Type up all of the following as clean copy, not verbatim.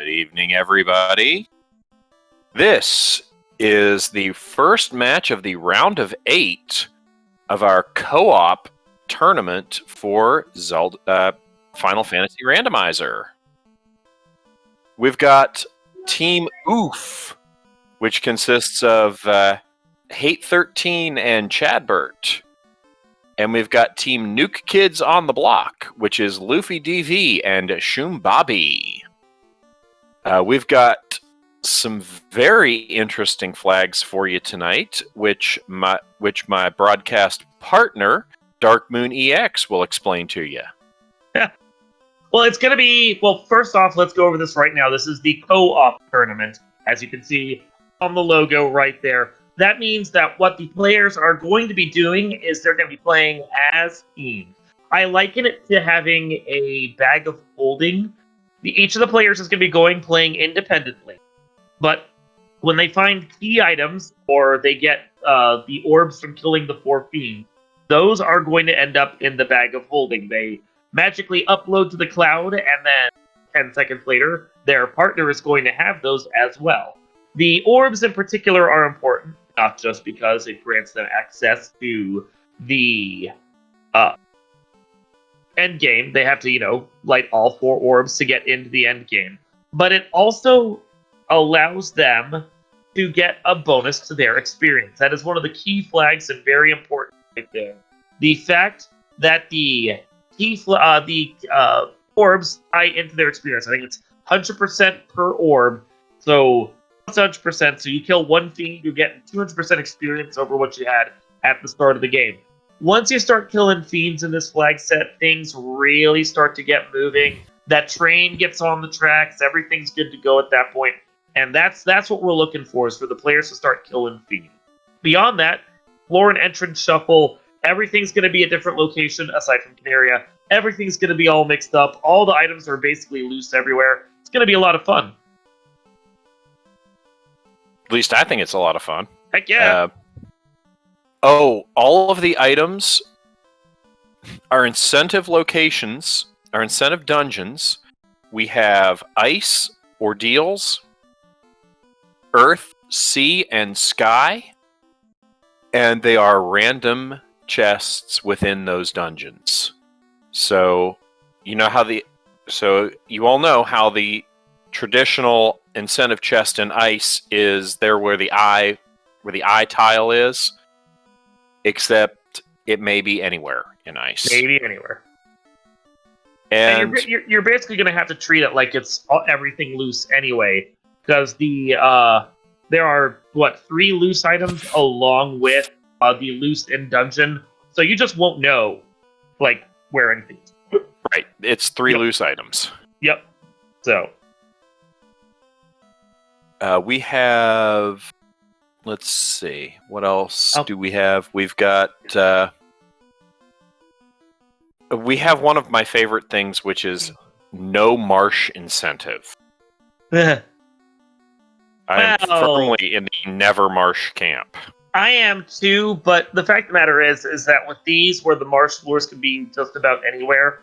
Good evening, everybody. This is the first match of the round of 8 of our co-op tournament for Final Fantasy Randomizer. We've got Team Oof, which consists of Hate13 and Chadbert. And we've got Team NUKE Kids on the Block, which is Luffy DV and Shoom Bobby. We've got some very interesting flags for you tonight, which my broadcast partner, Dark Moon EX, will explain to you. Yeah. Well, it's going to be... Well, first off, let's go over this right now. This is the co-op tournament, as you can see on the logo right there. That means that what the players are going to be doing is they're going to be playing as teams. I liken it to having a bag of holding. Each of the players is going to be playing independently. But when they find key items, or they get the orbs from killing the 4 fiends, those are going to end up in the bag of holding. They magically upload to the cloud, and then 10 seconds later, their partner is going to have those as well. The orbs in particular are important, not just because it grants them access to the end game. They have to, light all 4 orbs to get into the end game. But it also allows them to get a bonus to their experience. That is one of the key flags and very important right there. The fact that the orbs tie into their experience. I think it's 100% per orb. So it's 100%. So you kill 1 fiend, you get 200% experience over what you had at the start of the game. Once you start killing fiends in this flag set, things really start to get moving. That train gets on the tracks. Everything's good to go at that point. And that's what we're looking for, is for the players to start killing fiends. Beyond that, floor and entrance shuffle. Everything's going to be a different location aside from Canaria. Everything's going to be all mixed up. All the items are basically loose everywhere. It's going to be a lot of fun. At least I think it's a lot of fun. Heck yeah. All of the items are incentive locations, are incentive dungeons. We have ice, ordeals, earth, sea, and sky. And they are random chests within those dungeons. So, you all know how the traditional incentive chest in ice is there where the eye tile is, except it may be anywhere in ice. Maybe anywhere. And you're basically going to have to treat it like it's everything loose anyway, because there are 3 loose items along with the loose in dungeon, so you just won't know where anything is. Right, it's 3 loose items. Yep. So we have. Let's see. What else do we have? We've got. We have one of my favorite things, which is no marsh incentive. I am firmly in the never marsh camp. I am too, but the fact of the matter is that with these, where the marsh floors can be just about anywhere,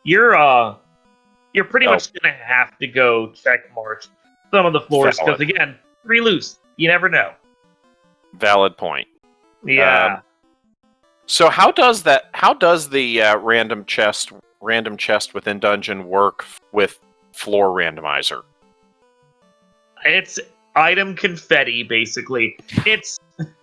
you're pretty much gonna have to go check marsh some of the floors, because again, 3 loose. You never know. Valid point. Yeah. So how does the random chest within dungeon work with floor randomizer? It's item confetti, basically.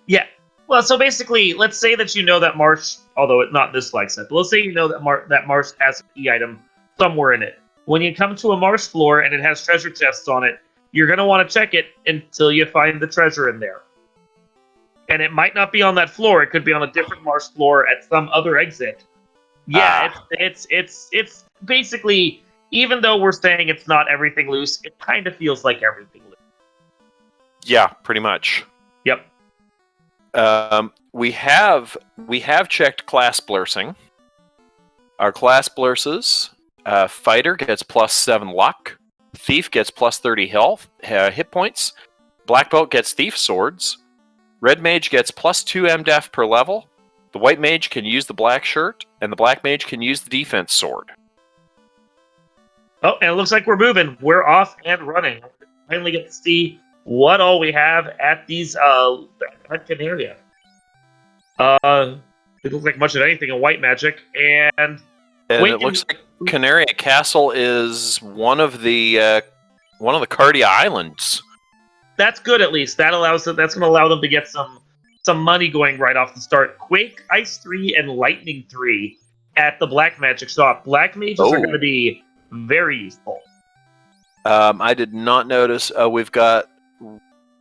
Yeah. Well, so basically, let's say that you know that marsh, although it's not this flag set, but let's say you know that marsh has a key item somewhere in it. When you come to a marsh floor and it has treasure chests on it, you're going to want to check it until you find the treasure in there. And it might not be on that floor. It could be on a different marsh floor at some other exit. Yeah, it's basically, even though we're saying it's not everything loose, it kind of feels like everything loose. Yeah, pretty much. Yep. We have checked class blursing. Our class blurses, fighter gets +7 luck, thief gets +30 health, hit points, black belt gets thief swords, red mage gets +2 MDef per level, the white mage can use the black shirt, and the black mage can use the defense sword. Oh, and it looks like we're moving. We're off and running. Finally get to see what all we have at these at Canaria. It looks like much of anything in White Magic, and it looks like Canaria Castle is one of the Cardia Islands. That's good. At least that's going to allow them to get some money going right off the start. Quake, Ice 3, and Lightning 3 at the Black Magic shop. Black mages are going to be very useful. I did not notice. We've got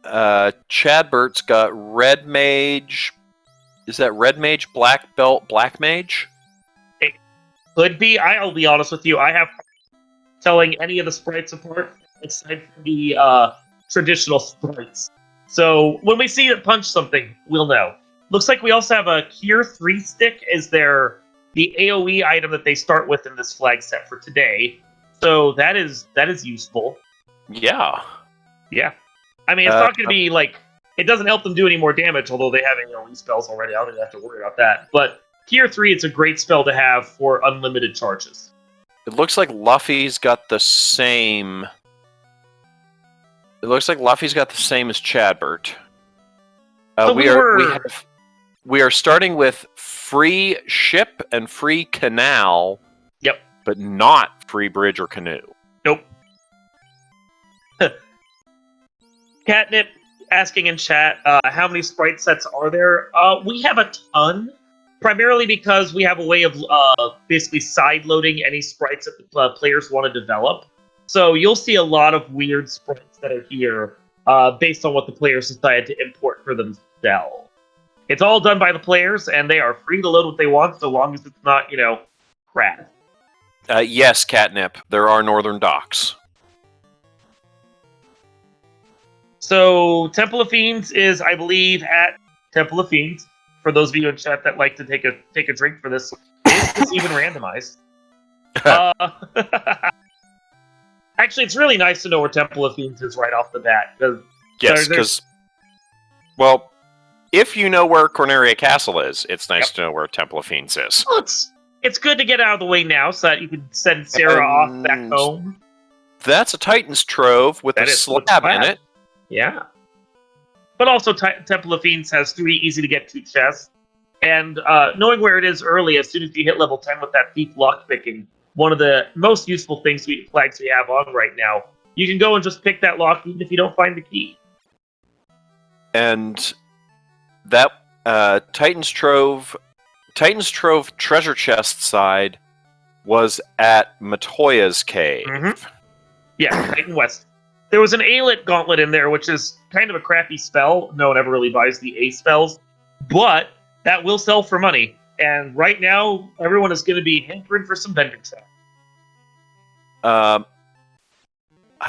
Chadbert's got Red Mage. Is that Red Mage, Black Belt, Black Mage? It could be. I'll be honest with you. I have telling any of the sprites apart aside from the traditional sprites. So when we see it punch something, we'll know. Looks like we also have a Cure 3 stick as the AoE item that they start with in this flag set for today. So that is useful. Yeah. Yeah. I mean, it's not going to be like... It doesn't help them do any more damage, although they have AoE spells already. I don't even have to worry about that. But Cure 3, it's a great spell to have for unlimited charges. It looks like Luffy's got the same... It looks like Luffy's got the same as Chadbert. We are starting with free ship and free canal. Yep. But not free bridge or canoe. Nope. Catnip asking in chat, how many sprite sets are there? We have a ton, primarily because we have a way of basically side-loading any sprites that the players want to develop. So you'll see a lot of weird sprites that are here based on what the players decided to import for themselves. It's all done by the players, and they are free to load what they want, so long as it's not, crap. Yes, Catnip, there are Northern Docks. So, Temple of Fiends is, I believe, at Temple of Fiends. For those of you in chat that like to take a drink for this, it's even randomized. Actually, it's really nice to know where Temple of Fiends is right off the bat. Yes, because, well, if you know where Corneria Castle is, it's nice to know where Temple of Fiends is. Well, it's good to get out of the way now so that you can send Sarah off back home. That's a Titan's Trove with a slab in it. Yeah. But also, Temple of Fiends has 3 easy-to-get-to chests. And knowing where it is early, as soon as you hit level 10 with that deep lockpicking, one of the most useful flags we have on right now, you can go and just pick that lock even if you don't find the key. And that Titan's Trove treasure chest side was at Matoya's cave. Mm-hmm. Yeah, Titan West. There was an Aelit Gauntlet in there, which is kind of a crappy spell. No one ever really buys the A spells. But that will sell for money. And right now, everyone is going to be hankering for some vending stuff. I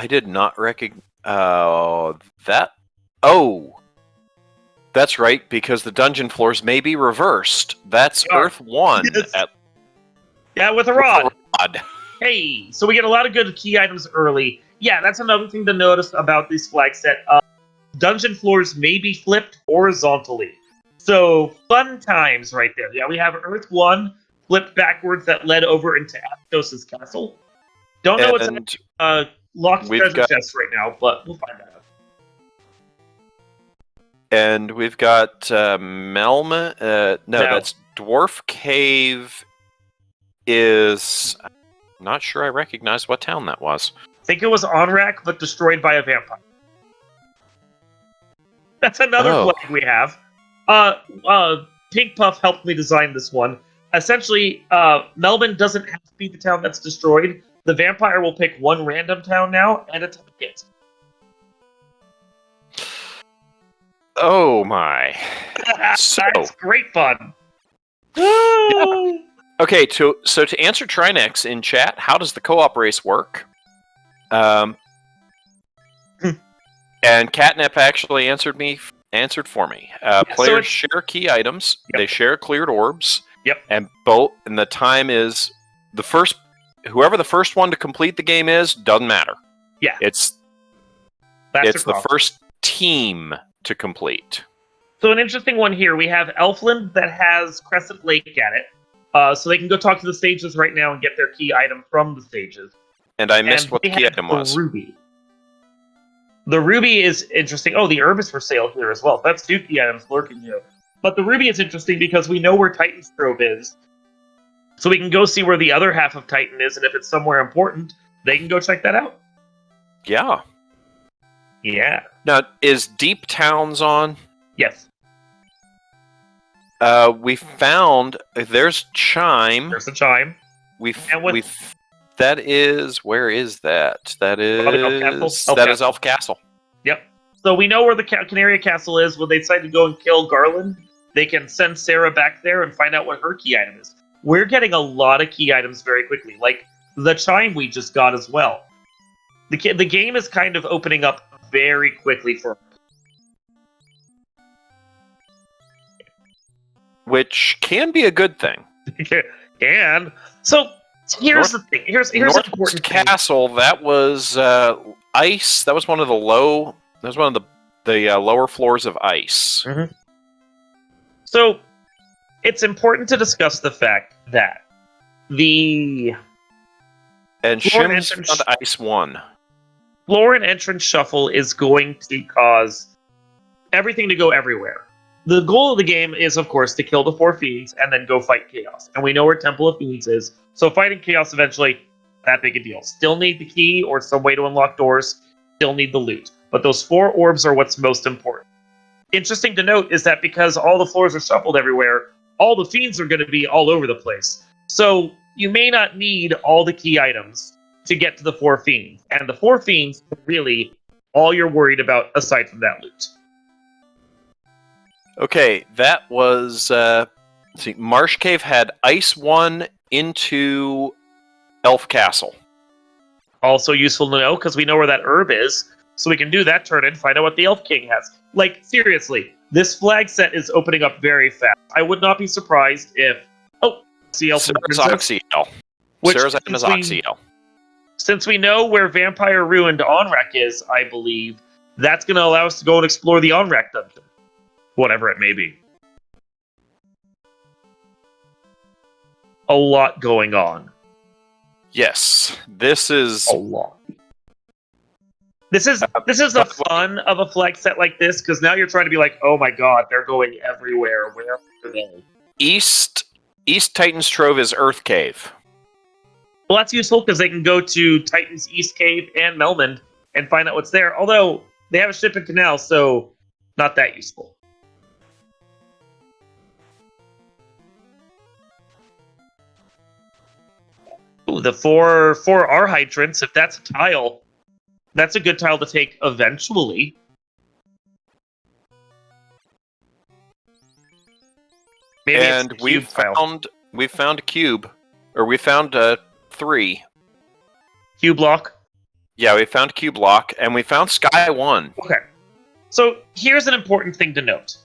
did not recognize that. Oh, that's right, because the dungeon floors may be reversed. That's Earth 1. Yes. With a rod. Hey, so we get a lot of good key items early. Yeah, that's another thing to notice about this flag set. Dungeon floors may be flipped horizontally. So, fun times right there. Yeah, we have Earth 1 flipped backwards that led over into Aptos' castle. Don't know what's in locked treasure chest right now, but we'll find out. And we've got Melma. No, that's Dwarf Cave is... I'm not sure I recognize what town that was. I think it was Onrak, but destroyed by a vampire. That's another flag we have. Pink Puff helped me design this one. Essentially, Melbourne doesn't have to be the town that's destroyed. The vampire will pick one random town now and attack it. Oh my. That's great fun. Yeah. Okay, so to answer Trinex in chat, how does the co-op race work? And Catnip actually answered for me. Players share key items. Yep. They share cleared orbs. Yep. And the time is whoever the first one to complete the game is doesn't matter. Yeah. It's the first team to complete. So an interesting one here. We have Elfland that has Crescent Lake at it. So they can go talk to the stages right now and get their key item from the stages. And I missed what the they key had item the was. ruby. The ruby is interesting. Oh, the herb is for sale here as well. That's 2 key items lurking here. But the ruby is interesting because we know where Titan's Trove is. So we can go see where the other half of Titan is, and if it's somewhere important, they can go check that out. Yeah. Yeah. Now, is Deep Towns on? Yes. We found there's Chime. There's the chime. That is, where is that? That is Elf Castle. Yep. So we know where the Canaria Castle is. When they decide to go and kill Garland, they can send Sarah back there and find out what her key item is. We're getting a lot of key items very quickly, like the chime we just got as well. The game is kind of opening up very quickly for us. Which can be a good thing. And so here's the thing. Here's an important Castle. Thing. That was ice. That was one of the low. That was one of the lower floors of ice. Mm-hmm. So it's important to discuss the fact that the Shim's found Ice 1. Floor and entrance shuffle is going to cause everything to go everywhere. The goal of the game is, of course, to kill the 4 fiends and then go fight Chaos. And we know where Temple of Fiends is, so fighting Chaos eventually, that big a deal. Still need the key or some way to unlock doors, still need the loot. But those 4 orbs are what's most important. Interesting to note is that because all the floors are shuffled everywhere, all the fiends are going to be all over the place. So you may not need all the key items to get to the 4 fiends. And the 4 fiends are really all you're worried about aside from that loot. Okay, that was... see, Marsh Cave had Ice 1 into Elf Castle. Also useful to know, because we know where that herb is, so we can do that turn and find out what the Elf King has. Like, seriously, this flag set is opening up very fast. I would not be surprised if... Oh, see Elf Sarah's Oxyel. Sarah's item is Oxyel. Since we know where Vampire Ruined Onrak is, I believe, that's going to allow us to go and explore the Onrak dungeon. Whatever it may be. A lot going on. Yes, this is... A lot. This is the fun of a flag set like this, because now you're trying to be like, oh my god, they're going everywhere. Where are they? East Titan's Trove is Earth Cave. Well, that's useful, because they can go to Titan's East Cave and Melmond and find out what's there. Although, they have a ship and canal, so not that useful. Ooh, the four R hydrants, if that's a tile, that's a good tile to take eventually. Maybe and we found a cube, or we found 3 cube block. Yeah, we found cube block, and we found Sky 1. Okay, so here's an important thing to note: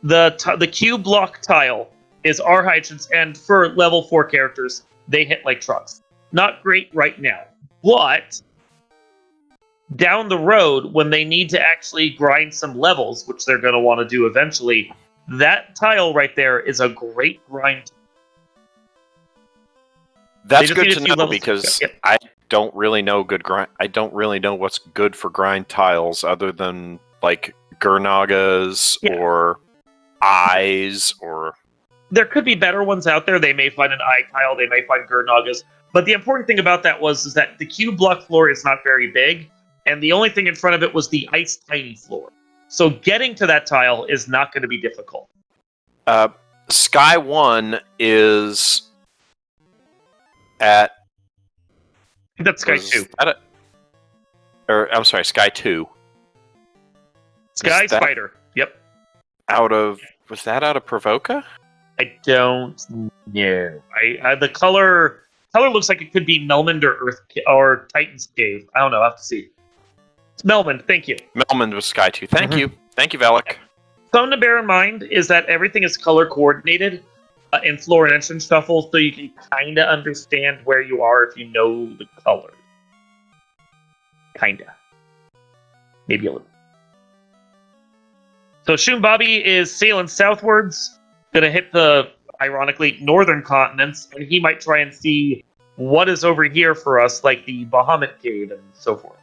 the cube block tile is R hydrants, and for level 4 characters, they hit like trucks. Not great right now, but down the road, when they need to actually grind some levels, which they're going to want to do eventually, that tile right there is a great grind. That's good to know, because I don't really know good grind. I don't really know what's good for grind tiles other than like Gurnagas or eyes or. There could be better ones out there. They may find an eye tile. They may find Gurnagas. But the important thing about that is that the cube block floor is not very big, and the only thing in front of it was the ice tiny floor. So getting to that tile is not going to be difficult. Sky 1 is at... I think that's Sky 2. I'm sorry, Sky 2. Sky Spider. Yep. Was that out of Provoca? I don't know. The color looks like it could be Melmond or Titan's Cave. I don't know. I'll have to see. It's Melmond. Thank you. Melmond was Sky 2. Thank you. Thank you, Valak. Something to bear in mind is that everything is color coordinated in floor and entrance shuffle, so you can kind of understand where you are if you know the colors. Kinda. Maybe a little. So Shumbabi is sailing southwards, gonna hit the, ironically, northern continents, and he might try and see what is over here for us, like the Bahamut Cave and so forth.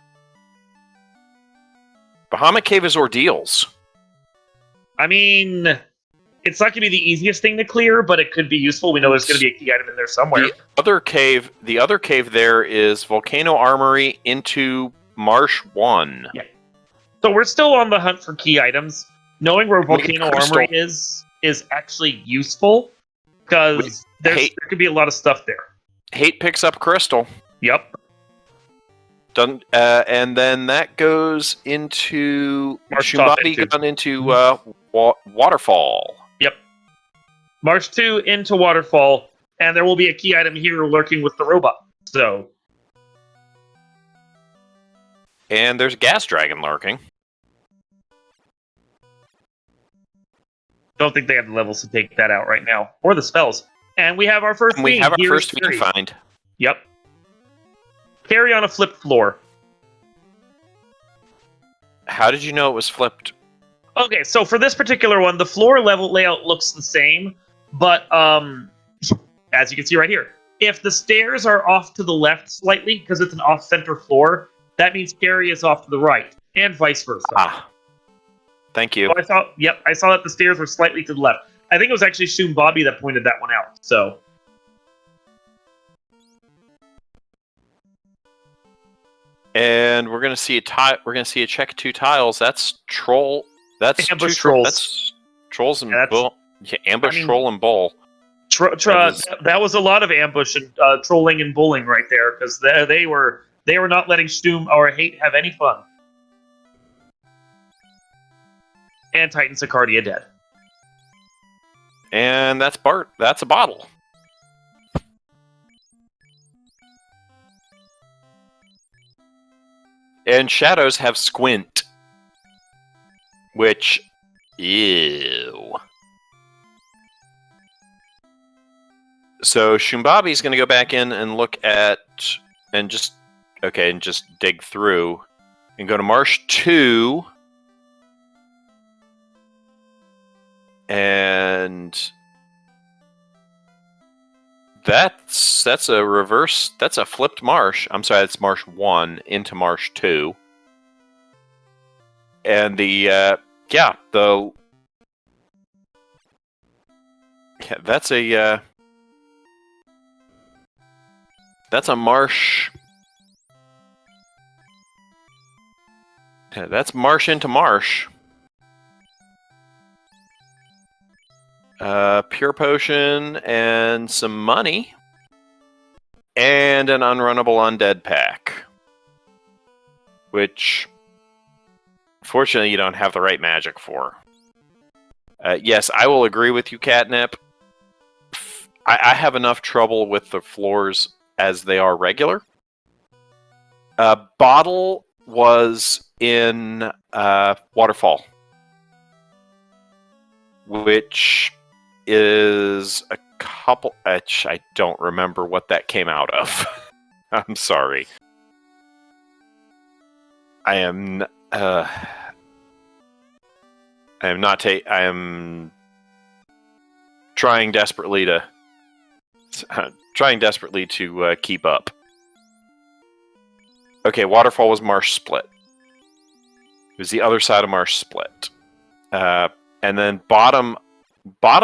Bahamut Cave is ordeals. I mean, it's not going to be the easiest thing to clear, but it could be useful. We know there's going to be a key item in there somewhere. The other cave there is Volcano Armory into Marsh 1. Yeah. So we're still on the hunt for key items. Knowing where Volcano Armory is actually useful, because there could be a lot of stuff there. Hate picks up Crystal. Yep. Done, and then that goes into Shumbabi gone into Waterfall. Yep. March 2 into Waterfall, and there will be a key item here lurking with the robot. So. And there's a gas dragon lurking. Don't think they have the levels to take that out right now, or the spells. And we have our first. We have our first fiend find. Yep. Carry on a flipped floor. How did you know it was flipped? Okay, so for this particular one, the floor level layout looks the same, but as you can see right here, if the stairs are off to the left slightly, because it's an off-center floor, that means carry is off to the right, and vice versa. Ah. Thank you. So I saw that the stairs were slightly to the left. I think it was actually Shumbabi that pointed that one out, so... And we're gonna see a check 2 tiles. That's troll. That's ambush trolls. That's trolls and bull. Yeah, ambush, troll, and bull. That was a lot of ambush and trolling and bulling right there, because they were not letting Stum or Hate have any fun. And Titan Sicardia dead. And that's Bart. That's a bottle. And shadows have squint. Which, ew. So Shumbabi's going to go back in and look at, and just dig through, and go to Marsh 2, and that's a reverse. That's a flipped Marsh. I'm sorry, it's Marsh 1 into Marsh 2. And that's a Marsh. That's Marsh into Marsh. Pure potion and some money. And an unrunnable undead pack. Which, fortunately, you don't have the right magic for. Yes, I will agree with you, Catnip. I have enough trouble with the floors as they are regular. Bottle was in Waterfall. Which is a couple... I don't remember what that came out of. I'm sorry. I am trying desperately to keep up. Okay, Waterfall was Marsh Split. It was the other side of Marsh Split. And then bottom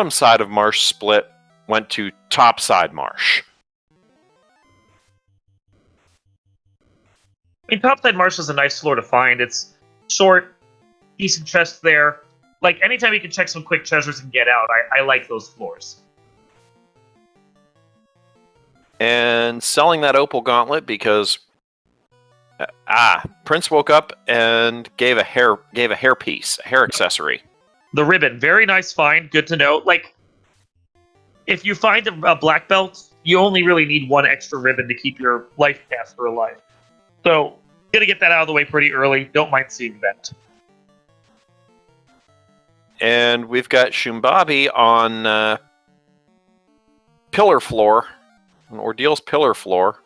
side of Marsh Split went to top side Marsh. I mean, topside Marsh is a nice floor to find. It's short, decent chests there. Like, anytime you can check some quick treasures and get out, I like those floors. And selling that opal gauntlet because Prince woke up and gave a hair piece, a hair accessory. The ribbon, very nice find, good to know. Like, if you find a black belt, you only really need one extra ribbon to keep your life caster alive. So, gonna get that out of the way pretty early. Don't mind seeing that. And we've got Shumbabi on pillar floor, on Ordeal's pillar floor.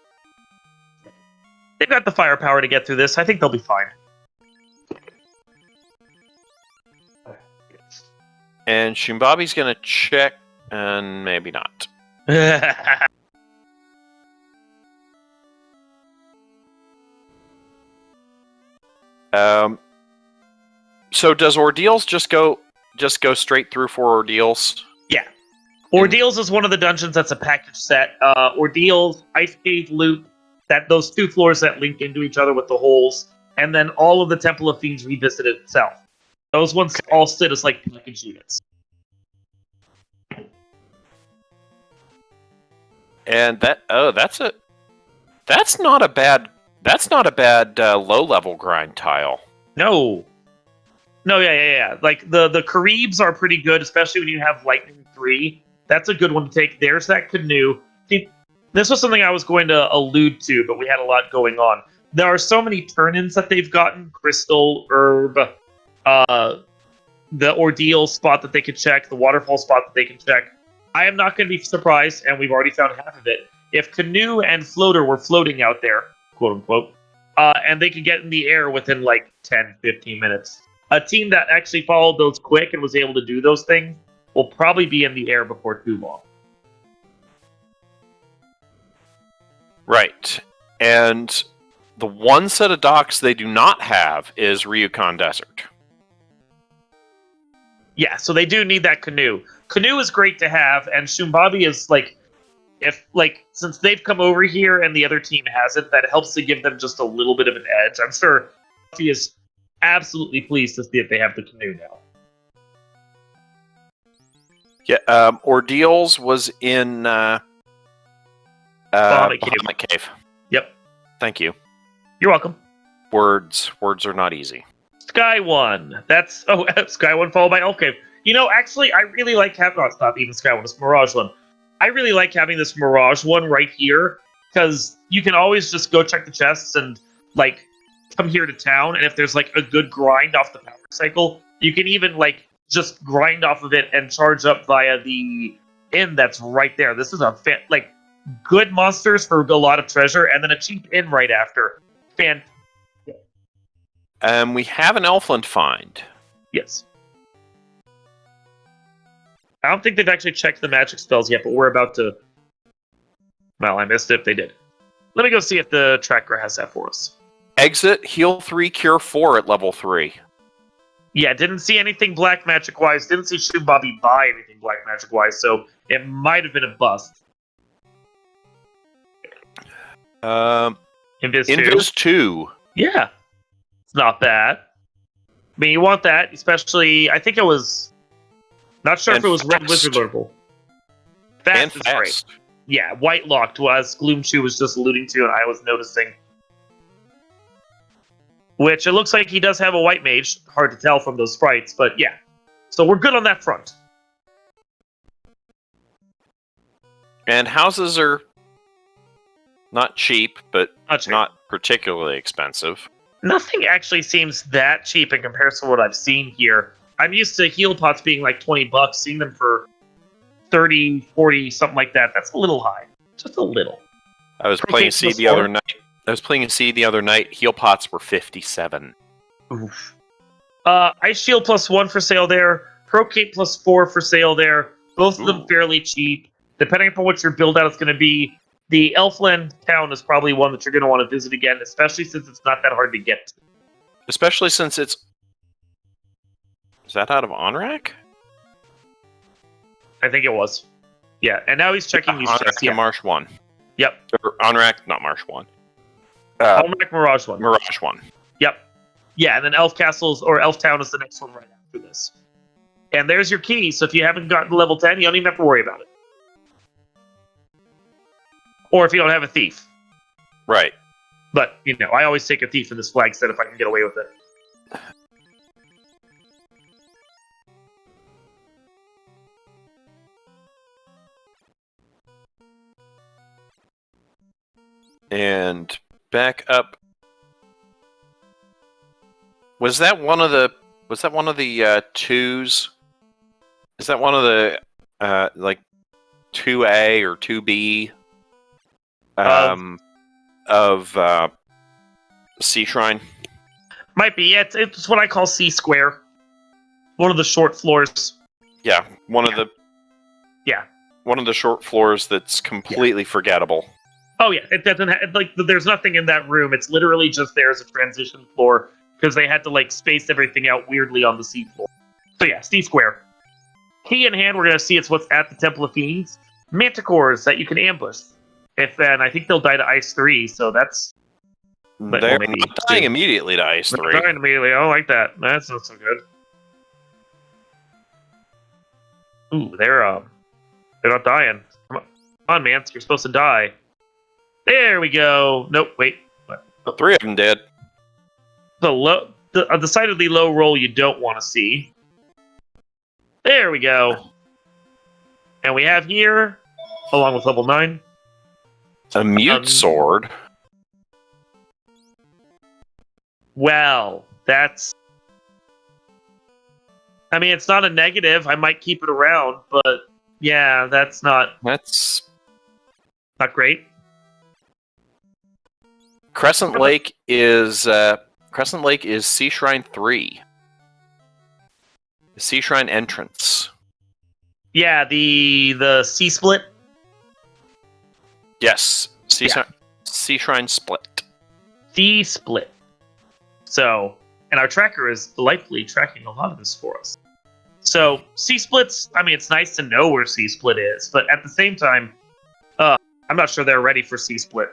They've got the firepower to get through this. I think they'll be fine. And Shumbabi's gonna check, and maybe not. So does Ordeals just go straight through for Ordeals? Yeah. Ordeals is one of the dungeons that's a package set. Ordeals, Ice Cave Loop, those 2 floors that link into each other with the holes, and then all of the Temple of Fiends Revisited itself. Those ones all sit as like package units. And that's not a bad low level grind tile. No, yeah. Like the Caribs are pretty good, especially when you have Lightning 3. That's a good one to take. There's that canoe. See, this was something I was going to allude to, but we had a lot going on. There are so many turn-ins that they've gotten. Crystal, Herb, the Ordeal spot that they could check, the Waterfall spot that they can check. I am not going to be surprised, and we've already found half of it, if Canoe and Floater were floating out there, quote-unquote, and they could get in the air within like 10, 15 minutes. A team that actually followed those quick and was able to do those things will probably be in the air before too long. Right. And the one set of docks they do not have is Ryukon Desert. Yeah, so they do need that Canoe. Canoe is great to have, and Shumbabi is since they've come over here and the other team hasn't, that helps to give them just a little bit of an edge. I'm sure he is absolutely pleased to see that they have the Canoe now. Yeah, Ordeals was in Bahamut Cave. Yep. Thank you. You're welcome. Words are not easy. Sky One. Sky One followed by Elf Cave. Actually, I really like having... No, it's not even Sky One, it's Mirage One. I really like having this Mirage One right here, because you can always just go check the chests and, come here to town, and if there's, a good grind off the power cycle, you can even, just grind off of it and charge up via the inn that's right there. This is a good monsters for a lot of treasure, and then a cheap inn right after. Fantastic. We have an Elfland find. Yes. I don't think they've actually checked the magic spells yet, but we're about to... Well, I missed it if they did. Let me go see if the tracker has that for us. Exit, heal 3, cure 4 at level 3. Yeah, didn't see anything black magic-wise. Didn't see Shumbabi buy anything black magic-wise, so it might have been a bust. Invis 2. Yeah. It's not bad. I mean, you want that, especially... I think it was... Not sure if it was fast. Red Wizard level. Fast is great. Yeah, White Locked was Gloomchew was just alluding to, and I was noticing. Which, it looks like he does have a White Mage. Hard to tell from those sprites, but yeah. So we're good on that front. And houses are not cheap, but not particularly expensive. Nothing actually seems that cheap in comparison to what I've seen here. I'm used to heal pots being like $20, seeing them for 30, 40, something like that. That's a little high. Just a little. I was playing Seed the other night. Heal pots were 57. Oof. Ice Shield +1 for sale there. Procate +4 for sale there. Both of them fairly cheap. Depending upon what your build out is going to be, the Elfland town is probably one that you're going to want to visit again, especially since it's not that hard to get to. Especially since it's... Is that out of Onrak? I think it was. Yeah, and now he's checking these chests. Yeah, Marsh 1. Yep. Or Onrak, not Marsh 1. Onrak Mirage 1. Mirage 1. Yep. Yeah, and then Elf Castles, or Elf Town is the next one right after this. And there's your key, so if you haven't gotten to level 10, you don't even have to worry about it. Or if you don't have a thief. Right. But, I always take a thief in this flag set if I can get away with it. And back up. Was that one of the twos? Is that one of the 2A or 2B of Sea Shrine? Might be. Yeah, it's what I call C Square. One of the short floors. Yeah, one of the short floors that's completely forgettable. Oh yeah, it doesn't there's nothing in that room. It's literally just there as a transition floor because they had to like space everything out weirdly on the seafloor. So yeah, C square. Key in hand, we're gonna see it's what's at the Temple of Fiends. Manticores that you can ambush. If then I think they'll die to Ice 3, so that's They're not dying immediately to Ice 3. They're dying immediately. I don't like that. That's not so good. Ooh, they're not dying. Come on, man. You're supposed to die. There we go. Nope, wait. What? Oh. 3 of them dead. A decidedly low roll you don't want to see. There we go. And we have here, along with level 9, a mute sword. Well, that's... I mean, it's not a negative. I might keep it around, but yeah, that's not... That's... not great. Crescent Lake is Sea Shrine 3. The Sea Shrine entrance. Yeah, the sea split. Yes, Sea Shrine split. Sea split. So, and our tracker is delightfully tracking a lot of this for us. So, sea splits. I mean, it's nice to know where sea split is, but at the same time, I'm not sure they're ready for sea split.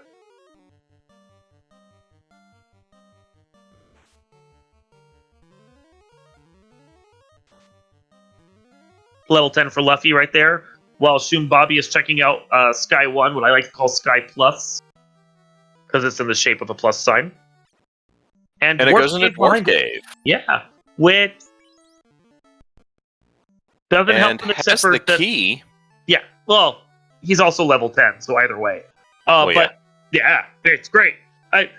Level 10 for Luffy right there, while Shun Bobby is checking out Sky 1, what I like to call Sky Plus, because it's in the shape of a plus sign. And it goes into Dwarf Cave. Yeah, which doesn't help him except for the key. Yeah, well, he's also level 10, so either way. But yeah, it's great. And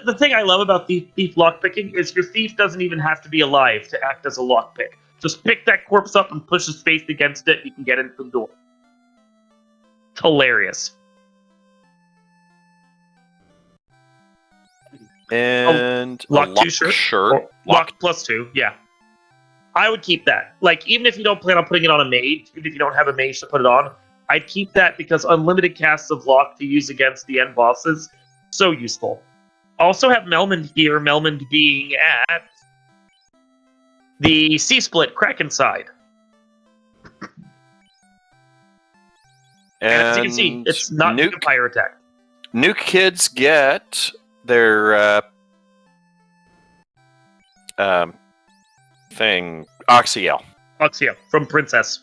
the thing I love about thief lockpicking is your thief doesn't even have to be alive to act as a lockpick. Just pick that corpse up and push his face against it, you can get into the door. It's hilarious. And lock 2 shirt. Lock +2, yeah. I would keep that. Like, even if you don't plan on putting it on a mage, even if you don't have a mage to put it on, I'd keep that because unlimited casts of lock to use against the end bosses, so useful. Also have Melmond here, Melmond being at the Sea Split Kraken side. And as you can see, it's not Vampire Attack. NUKE kids get their thing, Oxyel. Oxyel, from Princess.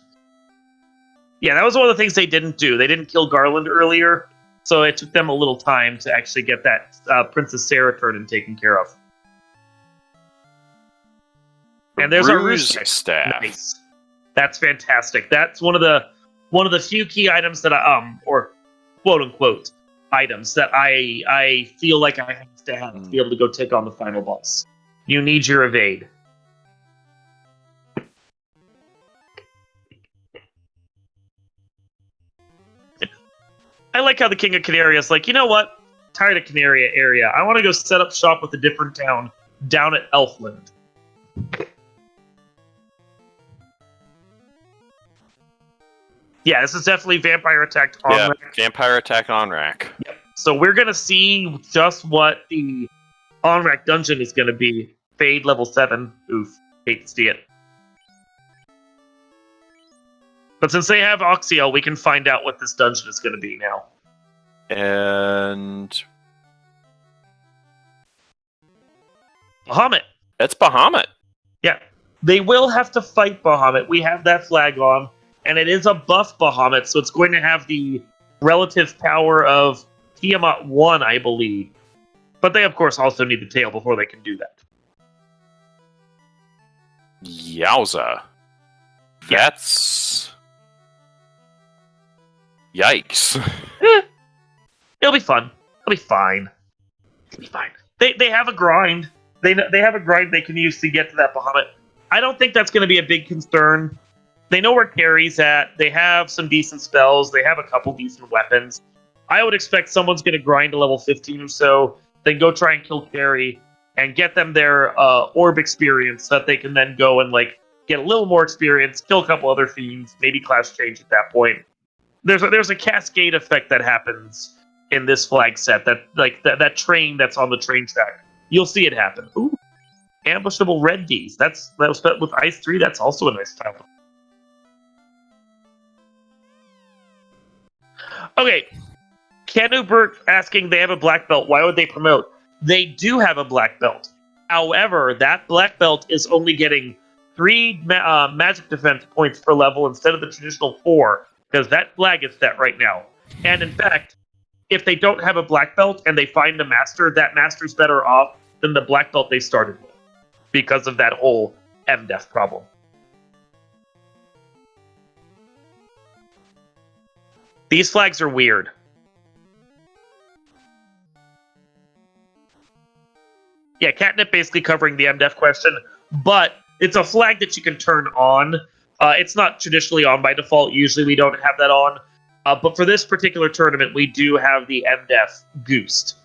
Yeah, that was one of the things they didn't do. They didn't kill Garland earlier, so it took them a little time to actually get that Princess Sarah turn taken care of. And there's our ruse staff. Nice. That's fantastic. That's one of the few key items that or quote unquote items that I feel like I have to be able to go take on the final boss. You need your evade. I like how the King of Canaria is like, you know what? Tired of Canaria area. I want to go set up shop with a different town down at Elfland. Yeah, this is definitely Vampire Attack on rack. Vampire Attack on rack. Yep. So we're going to see just what the on rack dungeon is going to be. Fade level 7. Oof. Hate to see it. But since they have Oxyel, we can find out what this dungeon is going to be now. And Bahamut. That's Bahamut. Yeah. They will have to fight Bahamut. We have that flag on. And it is a buff Bahamut, so it's going to have the relative power of Tiamat 1, I believe. But they, of course, also need the tail before they can do that. Yowza. That's... Yikes. It'll be fun. It'll be fine. It'll be fine. They have a grind. They have a grind they can use to get to that Bahamut. I don't think that's going to be a big concern. They know where Carrie's at. They have some decent spells. They have a couple decent weapons. I would expect someone's going to grind to level 15 or so, then go try and kill Carrie, and get them their orb experience so that they can then go and like get a little more experience, kill a couple other fiends, maybe class change at that point. There's a cascade effect that happens in this flag set, that like that train that's on the train track. You'll see it happen. Ooh. ambushable red Ds. That was with Ice 3. That's also a nice tile. Okay, Kenubert asking they have a black belt. Why would they promote? They do have a black belt. However, that black belt is only getting 3 magic defense points per level instead of the traditional 4, because that flag is set right now. And in fact, if they don't have a black belt and they find a master, that master's better off than the black belt they started with, because of that whole MDef problem. These flags are weird. Yeah, Catnip basically covering the MDef question, but it's a flag that you can turn on. It's not traditionally on by default. Usually we don't have that on. But for this particular tournament, we do have the MDef goosed.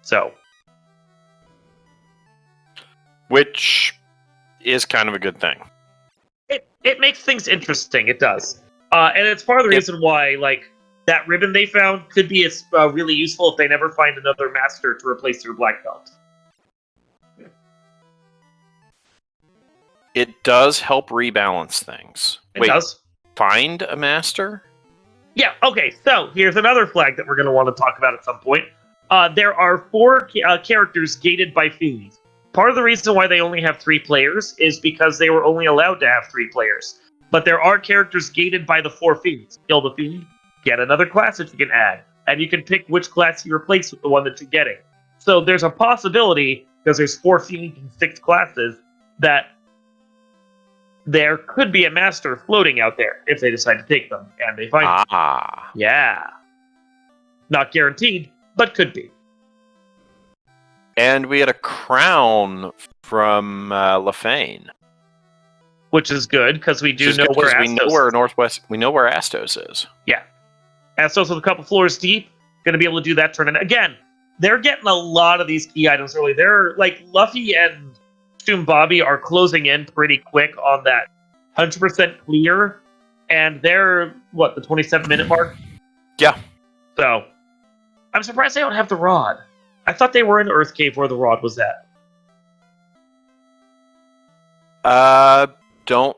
So. Which is kind of a good thing. It makes things interesting. It does. And it's part of the reason why, like, that ribbon they found could be really useful if they never find another master to replace their black belt. It does help rebalance things. It does. Find a master? Yeah, okay, so here's another flag that we're going to want to talk about at some point. There are 4 characters gated by fiends. Part of the reason why they only have 3 players is because they were only allowed to have 3 players. But there are characters gated by the 4 fiends. Kill the fiend, get another class that you can add, and you can pick which class you replace with the one that you're getting. So there's a possibility, because there's 4 fiends and 6 classes, that there could be a master floating out there if they decide to take them, and they find it. Yeah. Not guaranteed, but could be. And we had a crown from Lefane. Which is good, because we do know where Astos we know where Northwest. We know where Astos is. Yeah. Astos with a couple floors deep, going to be able to do that tournament. Again, they're getting a lot of these key items early. They're, like, Luffy and Bobby are closing in pretty quick on that 100% clear, and they're, what, the 27-minute mark? Yeah. So, I'm surprised they don't have the rod. I thought they were in Earth Cave where the rod was at. Don't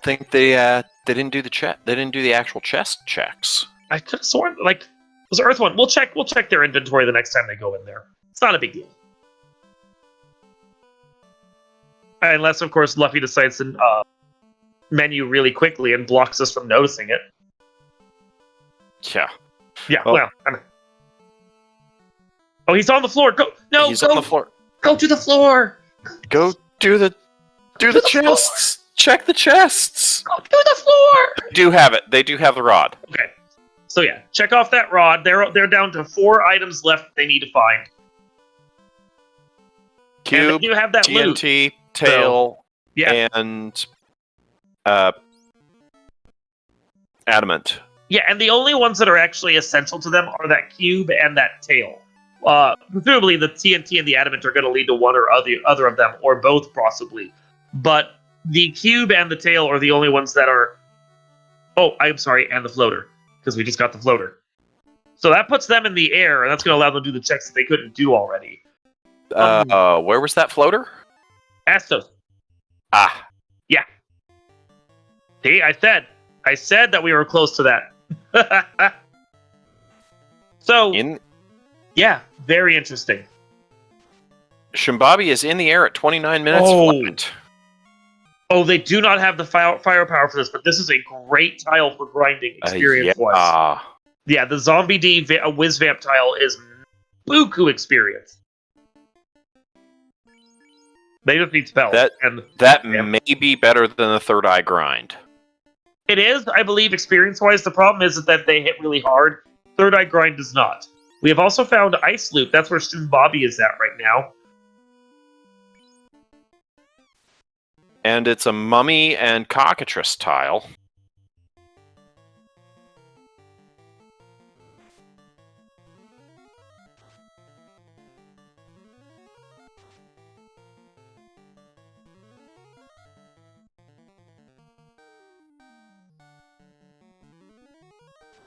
think they didn't do the check. They didn't do the actual chest checks. I could have sworn, like, it was Earth One. We'll check their inventory the next time they go in there. It's not a big deal. Unless, of course, Luffy decides to menu really quickly and blocks us from noticing it. Yeah. Yeah, well oh, he's on the floor. Go! No, he's on the floor. Go to the floor. Go do the chests. Floor. Check the chests. Go to the floor. They do have it. They do have the rod. Okay. So yeah, check off that rod. They're down to 4 items left they need to find. Cube, and they do have that TNT, loot. tail, so, yeah. And adamant. Yeah, and the only ones that are actually essential to them are that cube and that tail. Presumably the TNT and the adamant are going to lead to one or other of them, or both possibly. But the cube and the tail are the only ones that are... Oh, I'm sorry, and the floater, because we just got the floater. So that puts them in the air, and that's going to allow them to do the checks that they couldn't do already. Where was that floater? Astos. Ah. Yeah. See, I said that we were close to that. So... Yeah, very interesting. Shimbabi is in the air at 29 minutes flat. Oh, they do not have the firepower for this, but this is a great tile for grinding experience-wise. Yeah, the Zombie D Whiz Vamp tile is buku experience. They just need spells. That may be better than the Third Eye grind. It is, I believe, experience-wise. The problem is that they hit really hard. Third Eye grind does not. We have also found Ice Loop. That's where Bobby is at right now. And it's a Mummy and Cockatrice tile.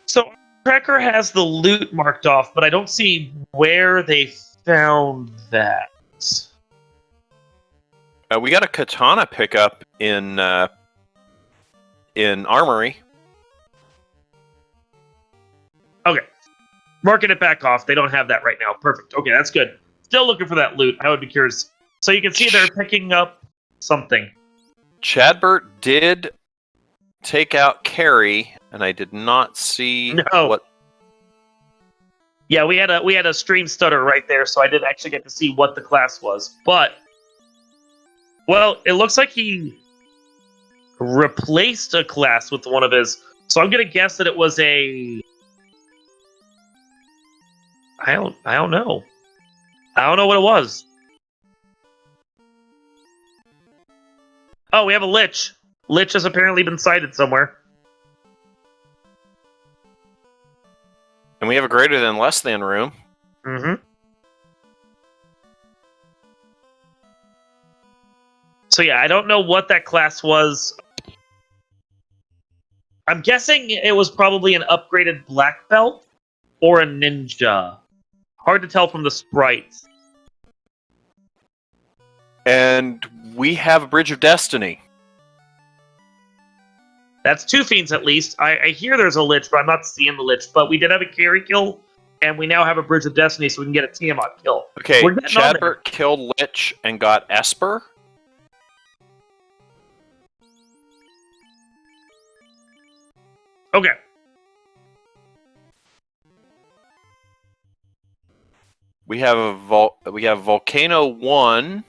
So... Tracker has the loot marked off, but I don't see where they found that. We got a katana pickup in Armory. Okay. Marking it back off. They don't have that right now. Perfect. Okay, that's good. Still looking for that loot. I would be curious. So you can see they're picking up something. Chadbert did take out Carrie, and I did not see what. Yeah, we had a stream stutter right there, so I didn't actually get to see what the class was. But well, it looks like he replaced a class with one of his. So I'm gonna guess that it was a. I don't know. I don't know what it was. Oh, we have a Lich. Lich has apparently been sighted somewhere. And we have a greater than less than room. Mm-hmm. So yeah, I don't know what that class was. I'm guessing it was probably an upgraded black belt or a ninja. Hard to tell from the sprites. And we have a Bridge of Destiny. That's 2 fiends at least. I hear there's a Lich, but I'm not seeing the Lich. But we did have a carry kill, and we now have a Bridge of Destiny, so we can get a Tiamat kill. Okay, Chadbert killed Lich and got Esper. Okay. We have Volcano 1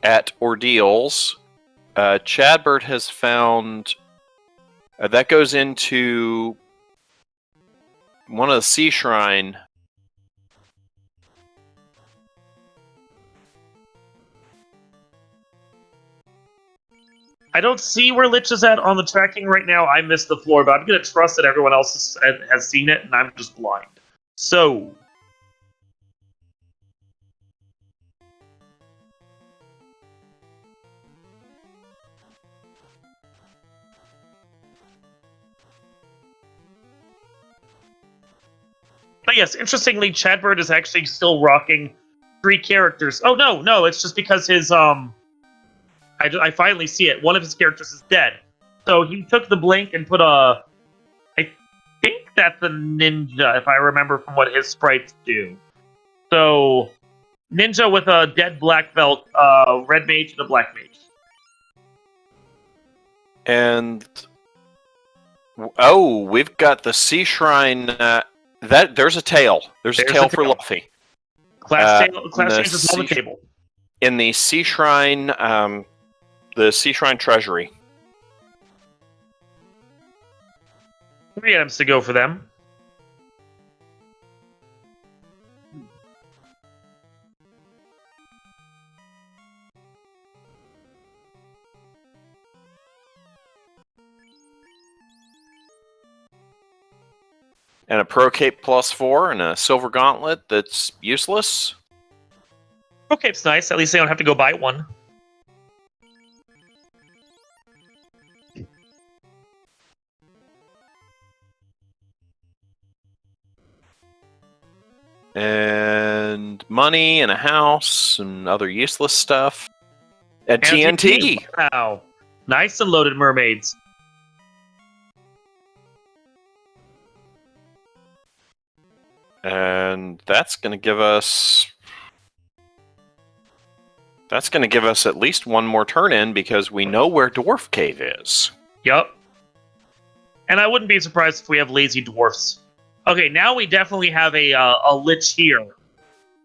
at Ordeals. Chadbert has found that goes into one of the Sea Shrine. I don't see where Lich is at on the tracking right now. I missed the floor, but I'm going to trust that everyone else has seen it, and I'm just blind. So. But yes, interestingly, Chadbert is actually still rocking 3 characters. Oh, no, it's just because his, I finally see it. One of his characters is dead. So he took the blink and put a... I think that's a ninja, if I remember from what his sprites do. So, ninja with a dead black belt, red mage, and a black mage. And... oh, we've got the Sea Shrine... there's a tail. There's a tail for Luffy. Class change is on the table. In the Sea Shrine, the Sea Shrine Treasury. 3 items to go for them. And a Pro Cape +4 and a Silver Gauntlet that's useless. Pro Cape's nice. At least they don't have to go buy one. And money and a house and other useless stuff. And TNT! Wow. Nice and loaded mermaids. And that's going to give us... that's going to give us at least one more turn in because we know where Dwarf Cave is. Yup. And I wouldn't be surprised if we have lazy dwarfs. Okay, now we definitely have a Lich here.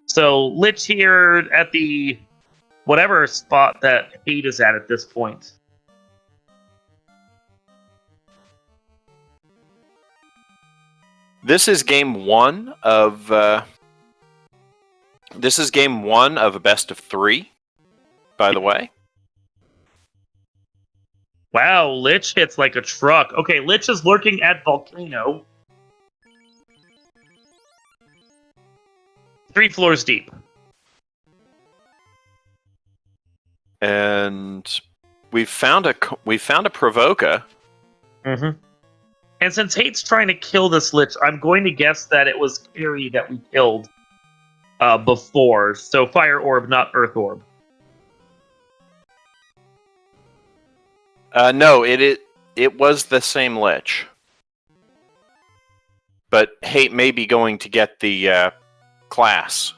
So, Lich here at the... whatever spot that Hate is at this point. This is game 1 of... this is game 1 of a best of 3, by the way. Wow, Lich hits like a truck. Okay, Lich is lurking at Volcano. 3 floors deep. And we found a Provoca. Mm-hmm. And since Hate's trying to kill this Lich, I'm going to guess that it was Carrie that we killed before. So Fire Orb, not Earth Orb. No, it was the same lich. But Hate may be going to get the class.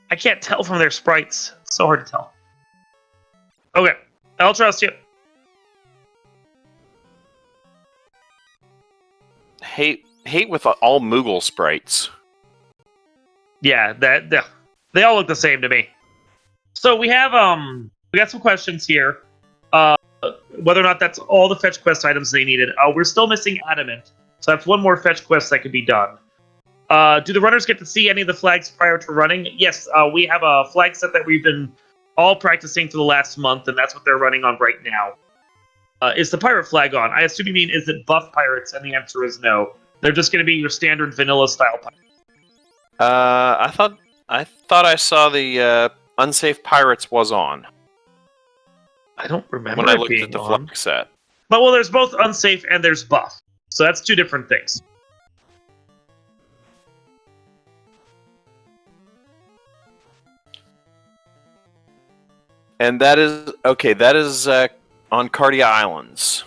I can't tell from their sprites. It's so hard to tell. Okay, I'll trust you. Hate with all Moogle sprites. Yeah, they all look the same to me. So we have we got some questions here. Whether or not that's all the fetch quest items they needed. We're still missing Adamant, so that's one more fetch quest that could be done. Do the runners get to see any of the flags prior to running? Yes, we have a flag set that we've been all practicing for the last month, and that's what they're running on right now. Is the pirate flag on? I assume you mean, is it buff pirates? And the answer is no. They're just going to be your standard vanilla style pirates. I thought I saw the unsafe pirates was on. I don't remember when I it looked being at the on. flag set. But well, there's both unsafe and there's buff, so that's two different things. And that is okay. That is on Cardia Islands.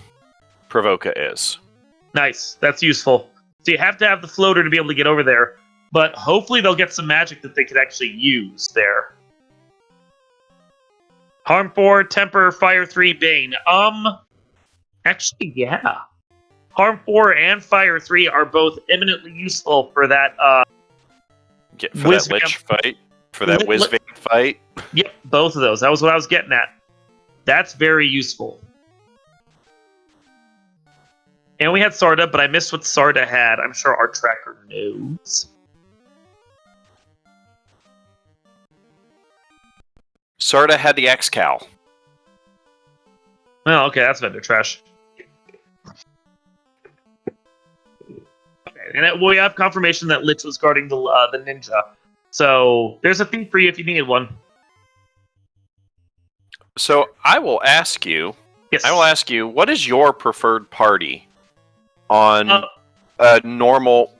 Provoca is. Nice. That's useful. So you have to have the floater to be able to get over there, but hopefully they'll get some magic that they could actually use there. Harm 4, Temper, Fire 3, Bane. Actually, yeah. Harm 4 and Fire 3 are both eminently useful for that, for that Lich fight. For that Whizvamp fight. Yep, both of those. That was what I was getting at. That's very useful. And we had Sarda, but I missed what Sarda had. I'm sure our tracker knows. Sarda had the X-Cal. Oh, okay, that's vendor trash. Okay, and we have confirmation that Lich was guarding the ninja. So there's a thief for you if you needed one. So I will ask you. Yes. I will ask you. What is your preferred party on a normal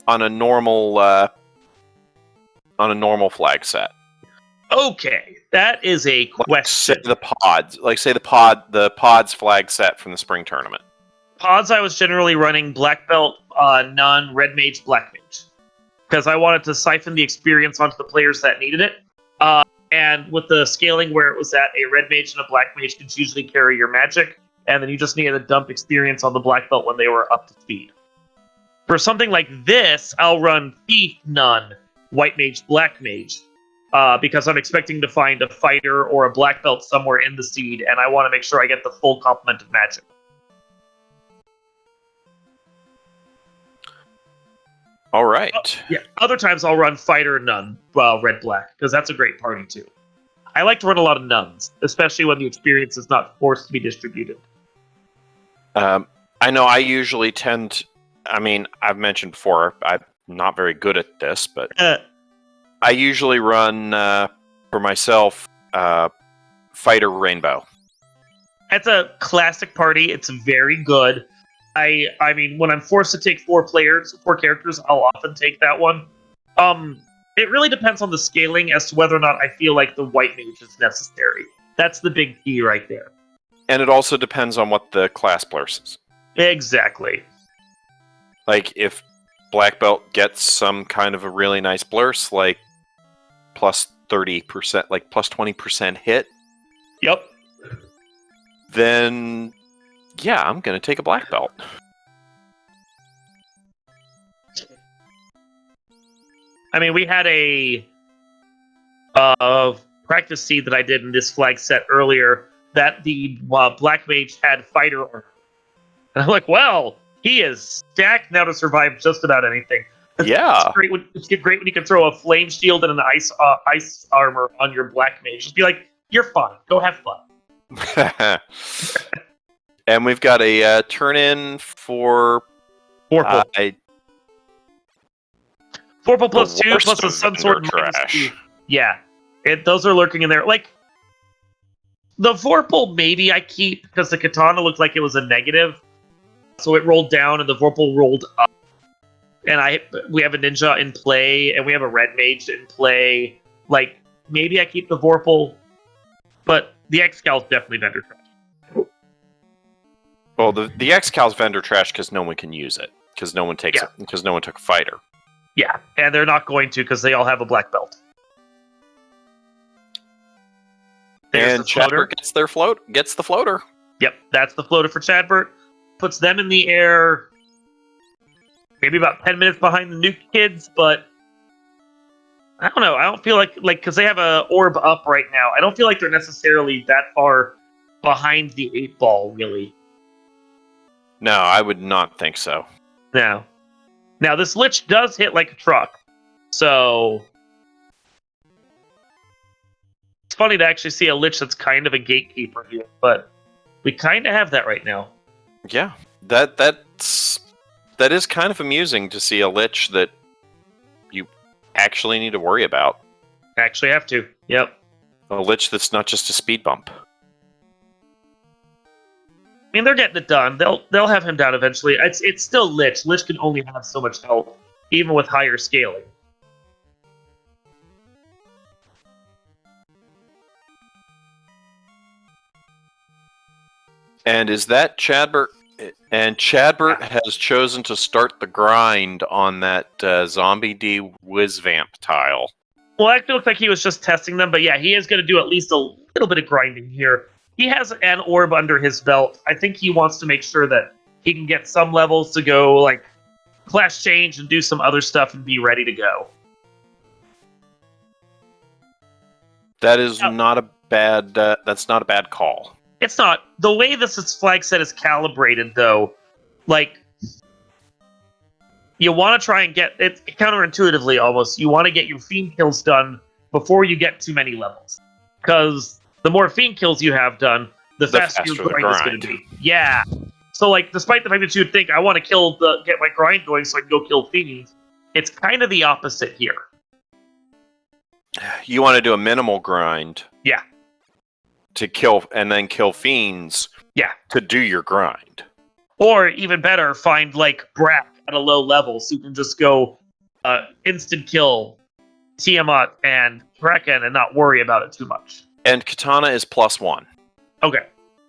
flag set? Okay, that is a question. Say the pods. Say the pods flag set from the spring tournament. Pods, I was generally running black belt, none, red mage, black mage, because I wanted to siphon the experience onto the players that needed it. And with the scaling where it was at, a red mage and a black mage could usually carry your magic, and then you just needed to dump experience on the black belt when they were up to speed. For something like this, I'll run thief, none, white mage, black mage. Because I'm expecting to find a fighter or a black belt somewhere in the seed, and I want to make sure I get the full complement of magic. All right. Yeah. Other times I'll run fighter, none, red black, because that's a great party too. I like to run a lot of nuns, especially when the experience is not forced to be distributed. I know I usually tend. I mean, I've mentioned before, I'm not very good at this, but. I usually run, for myself, Fighter Rainbow. That's a classic party. It's very good. I mean, when I'm forced to take four characters, I'll often take that one. It really depends on the scaling as to whether or not I feel like the white mage is necessary. That's the big key right there. And it also depends on what the class blurses. Exactly. Like, if Black Belt gets some kind of a really nice blurse, like plus 30%, like plus 20% hit. Yep. Then, yeah, I'm going to take a black belt. I mean, we had a practice seed that I did in this flag set earlier that the black mage had fighter armor. And I'm like, well, he is stacked now to survive just about anything. Yeah. It's great when you can throw a flame shield and an ice armor on your black mage. Just be like, you're fine. Go have fun. And we've got a turn-in for... Vorpal. Vorpal plus 2 plus a Sun Sword minus 2. Yeah. Those are lurking in there. Like, the Vorpal maybe I keep because the Katana looked like it was a negative. So it rolled down and the Vorpal rolled up. And we have a ninja in play, and we have a red mage in play. Like, maybe I keep the Vorpal, but the X-Cal is definitely vendor trash. Well, the X-Cal's vendor trash because no one can use it. Because no one takes it. Because no one took a fighter. Yeah, and they're not going to because they all have a black belt. There's And Chadbert gets the floater. Yep, that's the floater for Chadbert. Puts them in the air maybe about 10 minutes behind the NUKE kids, but I don't know. I don't feel like because they have a orb up right now, I don't feel like they're necessarily that far behind the 8-ball, really. No, I would not think so. No. Now, this Lich does hit like a truck, so it's funny to actually see a Lich that's kind of a gatekeeper here, but we kind of have that right now. Yeah, that is kind of amusing to see a Lich that you actually need to worry about. Actually have to, yep. A Lich that's not just a speed bump. I mean, they're getting it done. They'll have him down eventually. It's still Lich. Lich can only have so much health, even with higher scaling. And is that Chadbert? And Chadbert has chosen to start the grind on that Zombie D Whizvamp tile. Well, actually, looks like he was just testing them, but yeah, he is going to do at least a little bit of grinding here. He has an orb under his belt. I think he wants to make sure that he can get some levels to go, like, class change and do some other stuff and be ready to go. That is not a bad. That's not a bad call. It's not. The way this flag set is calibrated, though, like, you want to try and get it counterintuitively almost. You want to get your fiend kills done before you get too many levels, because the more fiend kills you have done, the faster your grind is going to be. Yeah. So, like, despite the fact that you would think I want to get my grind going so I can go kill fiends, it's kind of the opposite here. You want to do a minimal grind. Yeah. To kill and then kill fiends. Yeah. To do your grind. Or even better, find like Brack at a low level, so you can just go instant kill Tiamat and Kraken and not worry about it too much. And Katana is +1. Okay.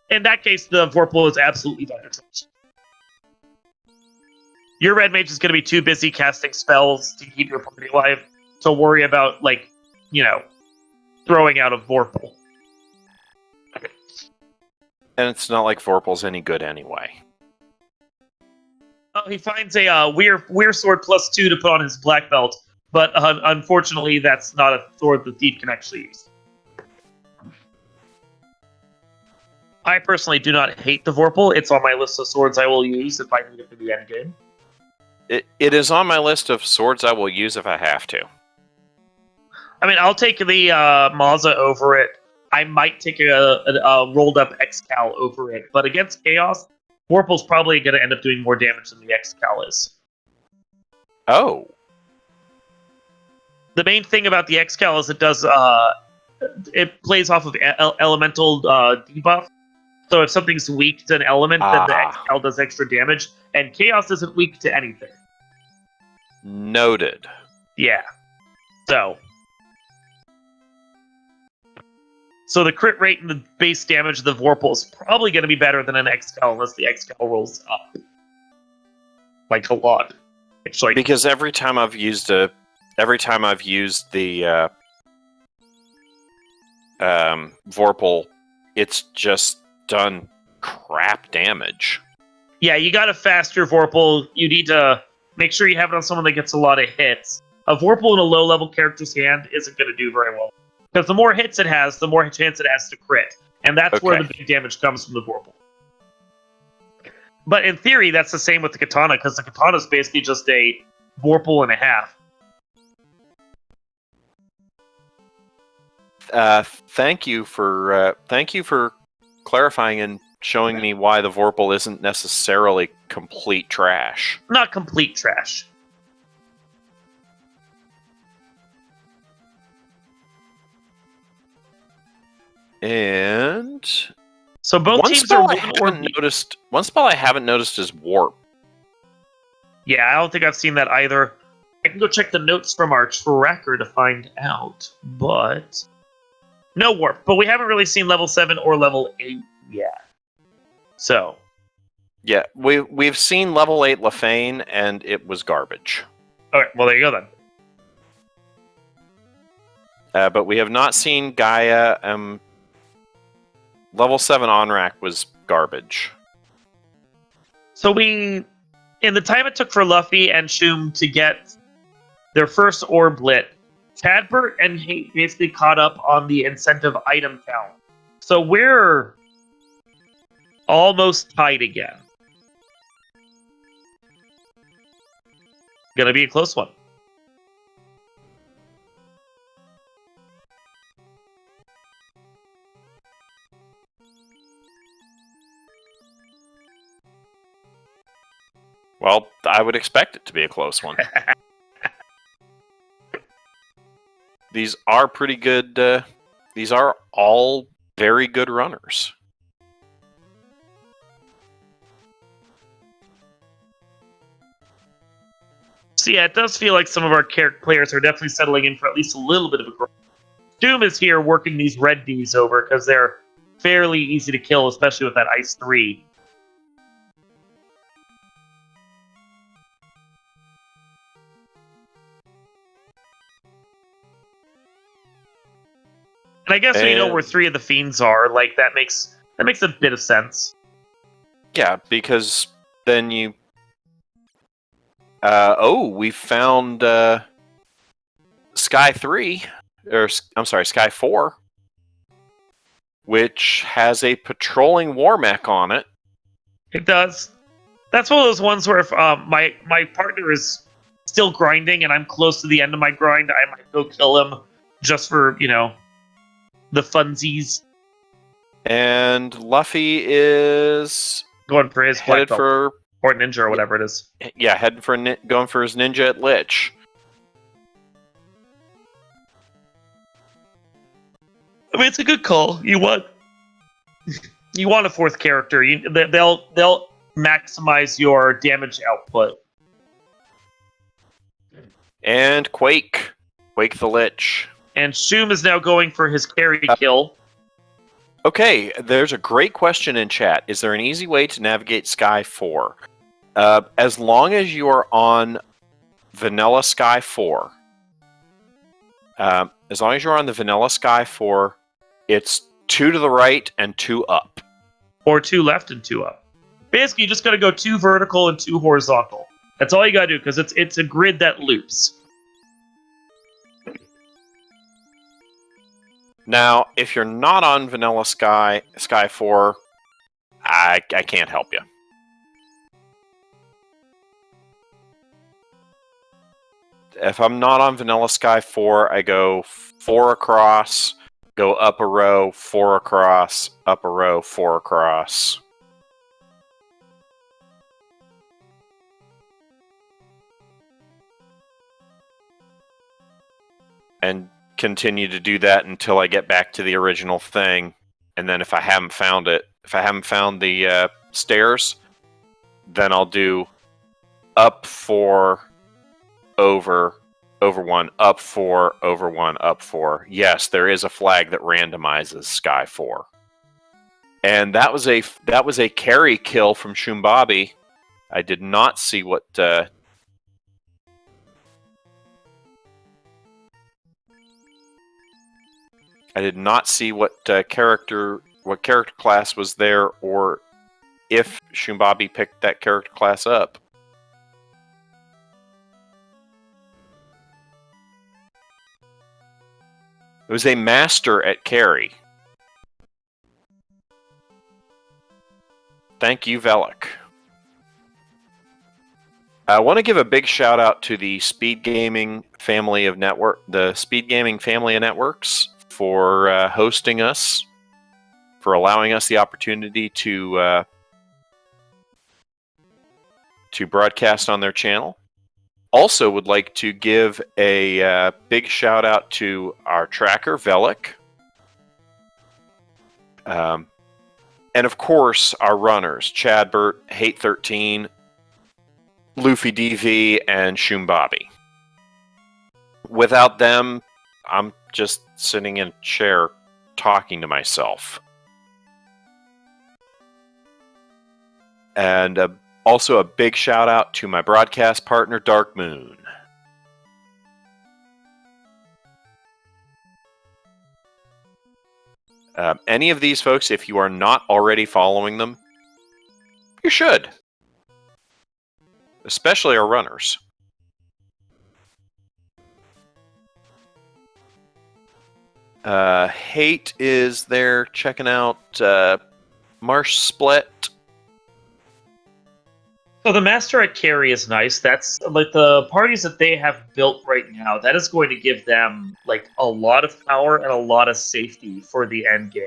In that case, the Vorpal is absolutely better. Your red mage is going to be too busy casting spells to keep your party alive to worry about, like, you know, throwing out a Vorpal. And it's not like Vorpal's any good anyway. Oh, he finds a Weir Sword +2 to put on his black belt, but unfortunately, that's not a sword the thief can actually use. I personally do not hate the Vorpal. It's on my list of swords I will use if I need it for the endgame. It is on my list of swords I will use if I have to. I mean, I'll take the Maza over it. I might take a rolled up X-Cal over it. But against Chaos, Vorpal's probably going to end up doing more damage than the X-Cal is. Oh. The main thing about the X-Cal is it does... it plays off of elemental debuff. So if something's weak to an element, then the X-Cal does extra damage. And Chaos isn't weak to anything. Noted. Yeah. So the crit rate and the base damage of the Vorpal is probably going to be better than an X-Cal unless the X-Cal rolls up. Like a lot. Actually. Because every time I've used the Vorpal, it's just done crap damage. Yeah, you got a faster Vorpal. You need to make sure you have it on someone that gets a lot of hits. A Vorpal in a low-level character's hand isn't going to do very well. Because the more hits it has, the more chance it has to crit. And that's where the big damage comes from the Vorpal. But in theory, that's the same with the Katana, because the Katana is basically just a Vorpal and a half. Thank you for clarifying and showing me why the Vorpal isn't necessarily complete trash. Not complete trash. And so both teams are one spell I haven't noticed is warp. Yeah, I don't think I've seen that either. I can go check the notes from our tracker to find out, but No warp, but we haven't really seen level 7 or level 8 yet. So. Yeah, we've seen level 8 Lefane, and it was garbage. Okay, well, there you go then. But we have not seen Gaia. Level 7 Onrak was garbage. So in the time it took for Luffy and Shum to get their first orb lit, Chadbert and Hate basically caught up on the incentive item count. So we're almost tied again. Gonna be a close one. Well, I would expect it to be a close one. These are pretty good. These are all very good runners. So yeah, it does feel like some of our players are definitely settling in for at least a little bit of a growth. Doom is here working these red Ds over because they're fairly easy to kill, especially with that Ice 3. And I guess we know where 3 of the fiends are. Like that makes a bit of sense. Yeah, because then you. We found Sky 3, or I'm sorry, Sky 4, which has a patrolling war mech on it. It does. That's one of those ones where if my partner is still grinding and I'm close to the end of my grind, I might go kill him just for, the funsies. And Luffy is going for his headed for or ninja or whatever it is. Yeah, heading for going for his ninja at Lich. I mean, it's a good call. You want a 4th character. They'll maximize your damage output. And Quake the Lich. And Shum is now going for his carry kill. Okay, there's a great question in chat. Is there an easy way to navigate Sky 4? As long as you are on Vanilla Sky 4, as long as you're on the Vanilla Sky 4, it's 2 to the right and 2 up. Or 2 left and 2 up. Basically, you just got to go 2 vertical and 2 horizontal. That's all you got to do, because it's a grid that loops. Now, if you're not on Vanilla Sky 4, I can't help you. If I'm not on Vanilla Sky 4, I go 4 across, go up a row, 4 across, up a row, 4 across. And continue to do that until I get back to the original thing. And then if I haven't found it, if I haven't found the stairs, then I'll do up 4, over 1, up 4, over 1, up 4. Yes, there is a flag that randomizes Sky 4. And that was a carry kill from Shumbabi. I did not see what I did not see what character class was there, or if Shumbabi picked that character class up. It was a master at carry. Thank you, Velik. I want to give a big shout out to the SpeedGaming family of networks for hosting us, for allowing us the opportunity to broadcast on their channel. Also would like to give a big shout out to our tracker, Velik. And of course, our runners, Chadbert, Hate13, Luffy DV, and Shumbabi. Without them, I'm just sitting in a chair talking to myself. And also a big shout out to my broadcast partner, Dark Moon. Any of these folks, if you are not already following them, you should. Especially our runners. Hate is there checking out Marsh Split. So the Master at Carry is nice. That's like the parties that they have built right now. That is going to give them like a lot of power and a lot of safety for the end game.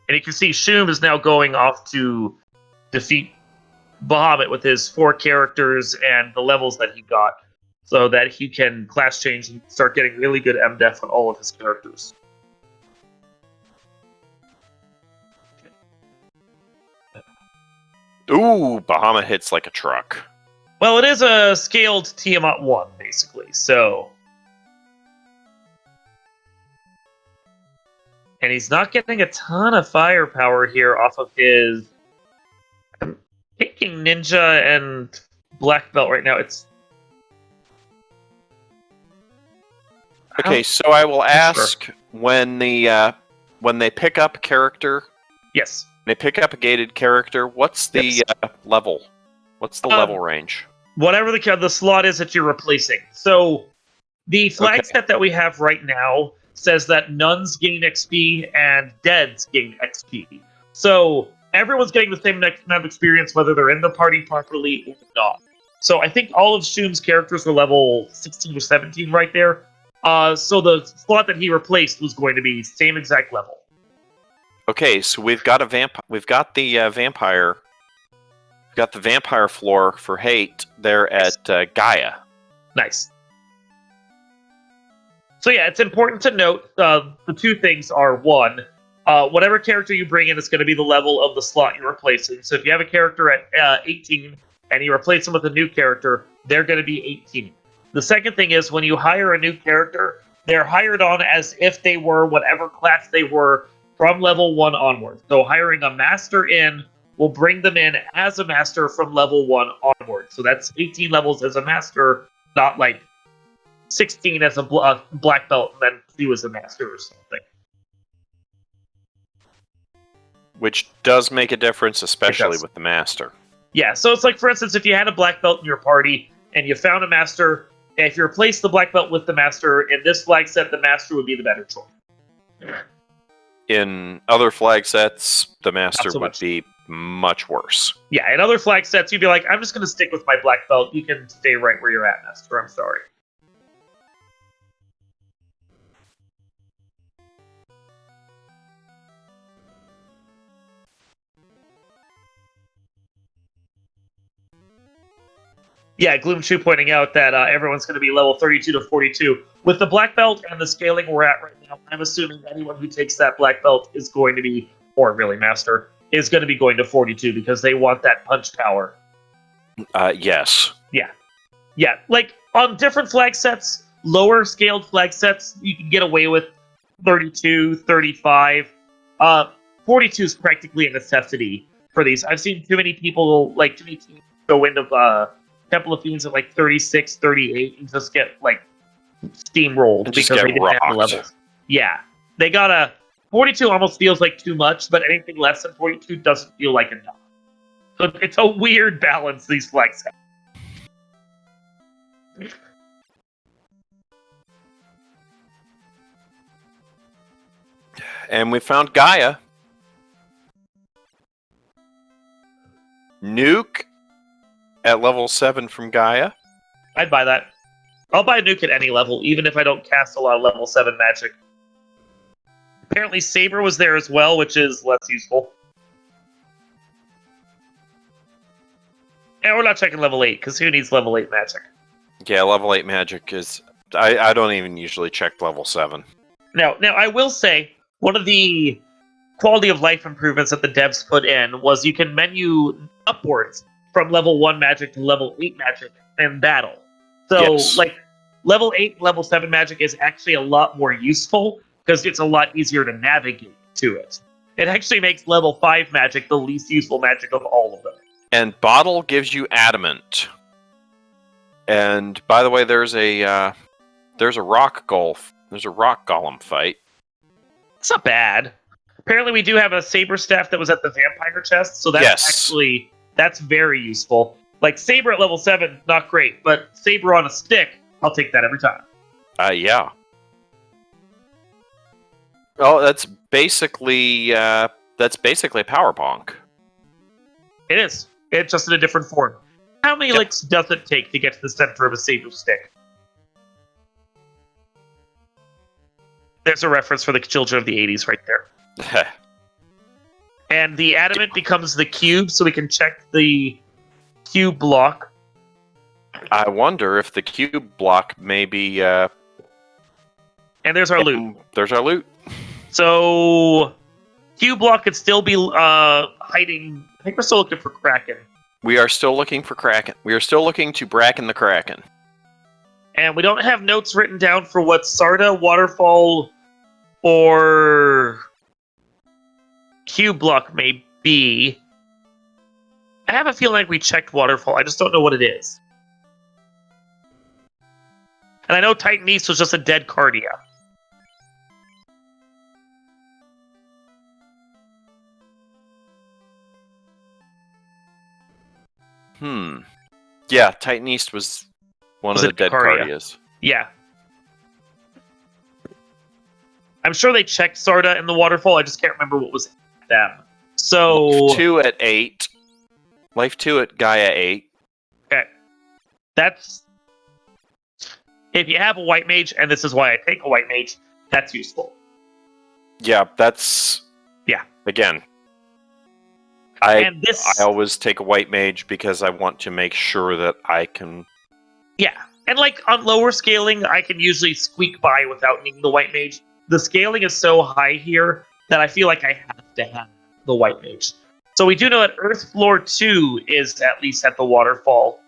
And you can see Shum is now going off to defeat Bahamut with his 4 characters and the levels that he got, so that he can class change and start getting really good MDef on all of his characters. Ooh, Bahamut hits like a truck. Well, it is a scaled Tiamat 1, basically, so... And he's not getting a ton of firepower here off of his... I'm thinking Ninja and Black Belt right now. It's... Okay, so I will ask, when they pick up a character... Yes. They pick up a gated character. What's the level? What's the level range? Whatever the slot is that you're replacing. So the flag set that we have right now says that nuns gain XP and deads gain XP. So everyone's getting the same amount of experience whether they're in the party properly or not. So I think all of Shum's characters were level 16 or 17 right there. So the slot that he replaced was going to be same exact level. Okay, so we've got we've got the vampire. We've got the vampire floor for Hate there at Gaia. Nice. So yeah, it's important to note the 2 things are, 1, whatever character you bring in is going to be the level of the slot you're replacing. So if you have a character at 18 and you replace them with a new character, they're going to be 18. The second thing is when you hire a new character, they're hired on as if they were whatever class they were from level 1 onward. So hiring a master in will bring them in as a master from level 1 onward. So that's 18 levels as a master, not like 16 as a black belt and then 2 as a master or something. Which does make a difference, especially with the master. Yeah, so it's like, for instance, if you had a black belt in your party and you found a master, and if you replace the black belt with the master, in this flag set, the master would be the better choice. In other flag sets, the master would be much worse. Yeah, in other flag sets, you'd be like, I'm just going to stick with my black belt. You can stay right where you're at, master. I'm sorry. Yeah, Gloomshoe pointing out that everyone's going to be level 32 to 42. With the black belt and the scaling we're at right now, I'm assuming anyone who takes that black belt is going to be, or really master, is going to be going to 42 because they want that punch power. Yes. Yeah. Yeah, like on different flag sets, lower scaled flag sets, you can get away with 32, 35. 42 is practically a necessity for these. I've seen too many people, like too many teams go into Temple of Fiends at like 36, 38 and just get like steamrolled because they didn't have the levels. Yeah. They got 42 almost feels like too much, but anything less than 42 doesn't feel like enough. So it's a weird balance, these flag sets. And we found Gaia. NUKE at level 7 from Gaia. I'd buy that. I'll buy a NUKE at any level, even if I don't cast a lot of level 7 magic. Apparently Saber was there as well, which is less useful. And we're not checking level 8, because who needs level 8 magic? Yeah, level 8 magic is... I don't even usually check level 7. Now, I will say, one of the quality of life improvements that the devs put in was you can menu upwards from level 1 magic to level 8 magic in battle. So, yes. like, level 8, level 7 magic is actually a lot more useful because it's a lot easier to navigate to it. It actually makes level 5 magic the least useful magic of all of them. And Bottle gives you adamant. And by the way, there's a rock golem fight. It's not bad. Apparently, we do have a saber staff that was at the vampire chest, so that's very useful. Like saber at level 7, not great, but saber on a stick, I'll take that every time. Yeah. Oh, that's basically a power bonk. It is. It's just in a different form. How many licks does it take to get to the center of a saber stick? There's a reference for the children of the 80s right there. And the adamant becomes the cube, so we can check the cube block. I wonder if the cube block may be... And there's our loot. There's our loot. So, cube block could still be hiding... I think we're still looking for Kraken. We are still looking for Kraken. We are still looking to bracken the Kraken. And we don't have notes written down for what Sarda, Waterfall, or cube block may be. I have a feeling like we checked Waterfall. I just don't know what it is. And I know Titan East was just a dead Cardia. Yeah, Titan East was one of the dead Cardias. Yeah. I'm sure they checked Sarda in the Waterfall. I just can't remember what was at them. So Life 2 at 8. Life 2 at Gaia 8. Okay. That's... If you have a white mage, and this is why I take a white mage, that's useful. Yeah, that's... Yeah. Again, I always take a white mage because I want to make sure that I can... Yeah. And like on lower scaling, I can usually squeak by without needing the white mage. The scaling is so high here that I feel like I have to have the white mage. So we do know that Earth Floor 2 is at least at the Waterfall.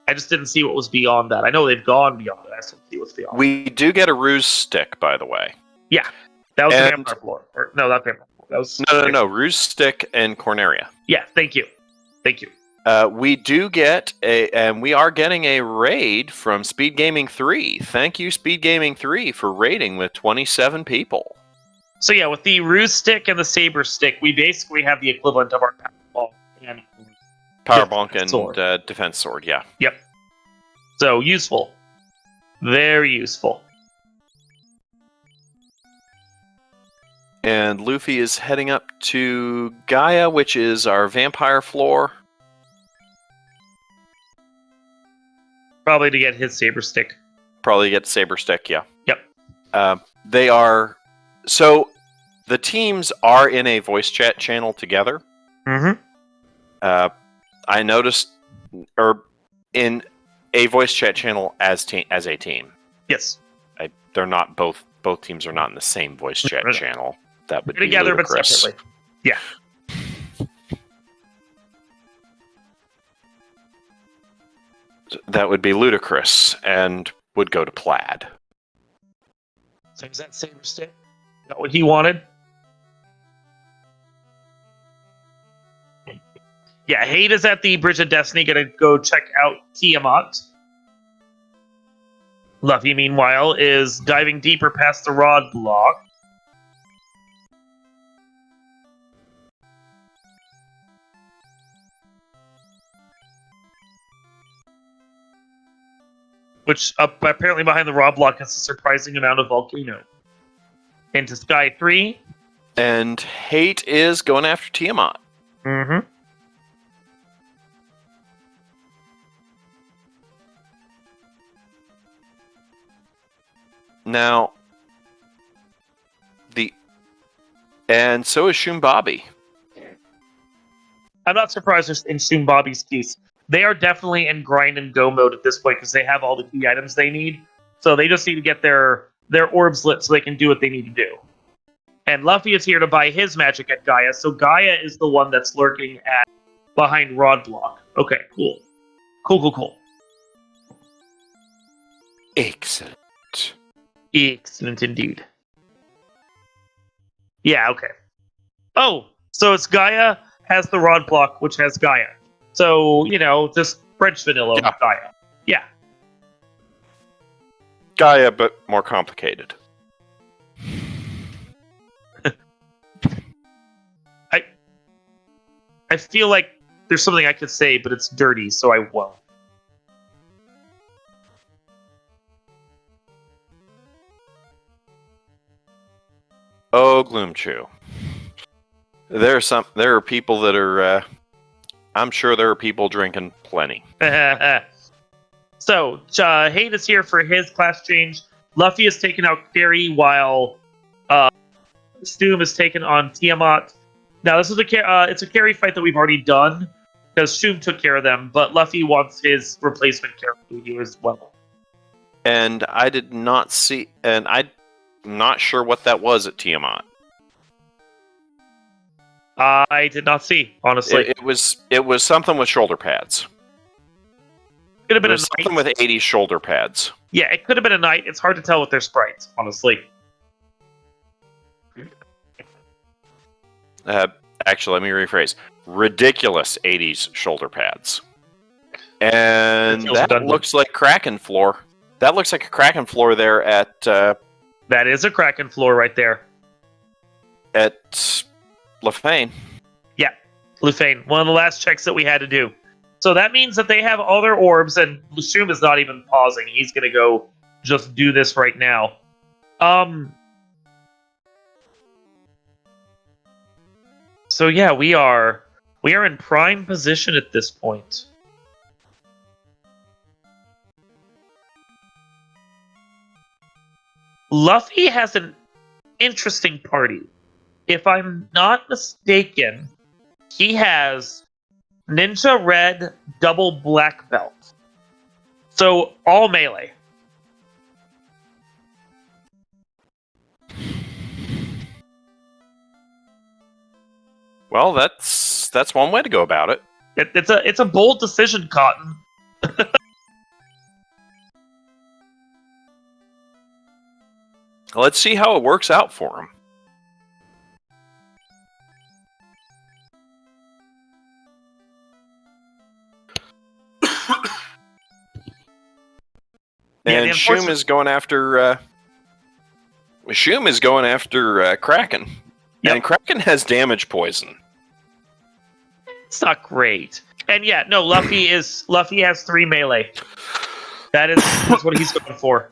I just didn't see what was beyond that. I know they've gone beyond it. I just didn't see what's beyond. We do get a ruse stick, by the way. Yeah. That was the Vampire Floor. No, not Vampire Floor. That was No. Ruse stick and Corneria. Yeah, thank you. We do get and we are getting a raid from SpeedGaming 3. Thank you, SpeedGaming 3, for raiding with 27 people. So yeah, with the Ruse Stick and the Saber Stick, we basically have the equivalent of our Power Bonk and Defense Sword, yeah. Yep. So, useful. Very useful. And Luffy is heading up to Gaia, which is our vampire floor. Probably to get his Saber Stick. Probably get Saber Stick, yeah. Yep. They are... So, the teams are in a voice chat channel together. Mm-hmm. I noticed... Or in a voice chat channel as a team. Yes. They're not both teams are not in the same voice chat channel. That would be together ludicrous. but separately. Yeah. That would be ludicrous and would go to Plaid. So is that Saber Stick? Is that what he wanted? Yeah, Hade is at the Bridge of Destiny, gonna go check out Tiamat. Luffy, meanwhile, is diving deeper past the rod block. Which, apparently behind the rod block, has a surprising amount of volcano. Into Sky 3. And Hate is going after Tiamat. Mm-hmm. Now, and so is Shumbabi. I'm not surprised in Shumbabi's case. They are definitely in grind and go mode at this point because they have all the key items they need. So they just need to get their orbs lit so they can do what they need to do. And Luffy is here to buy his magic at Gaia, so Gaia is the one that's lurking behind Rod Block. Okay, cool. Cool. Excellent. Excellent indeed. Yeah, okay. Oh, so it's Gaia has the rod block, which has Gaia. So, just French vanilla Yeah. Gaia. Yeah. Gaia, but more complicated. I feel like there's something I could say, but it's dirty, so I won't. Oh, Gloomchew. There are people that are. I'm sure there are people drinking plenty. So, Hade is here for his class change. Luffy is taken out Carry while Stoom is taken on Tiamat. Now, this is it's a carry fight that we've already done because Stoom took care of them, but Luffy wants his replacement character here as well. And I did not see, and I'm not sure what that was at Tiamat. I did not see, honestly. It was something with shoulder pads. Could have been It was something with 80 shoulder pads. Yeah, it could have been a knight. It's hard to tell with their sprites, honestly. Actually, let me rephrase. Ridiculous 80s shoulder pads. And that looks like Kraken floor. That looks like a Kraken floor there at... that is a Kraken floor right there. At Lefane. Yeah, Lefane. One of the last checks that we had to do. So that means that they have all their orbs, and Lusum is not even pausing. He's going to go just do this right now. So yeah, we are in prime position at this point. Luffy has an interesting party. If I'm not mistaken, he has Ninja Red double black belt. So all melee. Well, that's one way to go about it. It's a bold decision, Cotton. Let's see how it works out for him. And Shum is going after Kraken. Yep. And Kraken has damage poison. It's not great. And yeah, no, Luffy has 3 melee. That's what he's going for.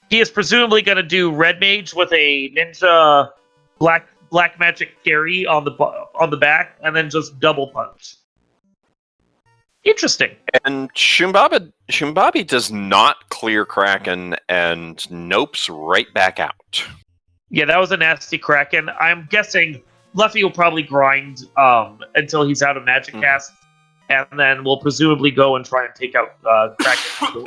He is presumably going to do Red Mage with a Ninja Black Magic carry on the back, and then just double punch. Interesting. And Shumbabi does not clear Kraken and nopes right back out. Yeah, that was a nasty Kraken. I'm guessing Luffy will probably grind until he's out of magic cast, and then we'll presumably go and try and take out Kraken.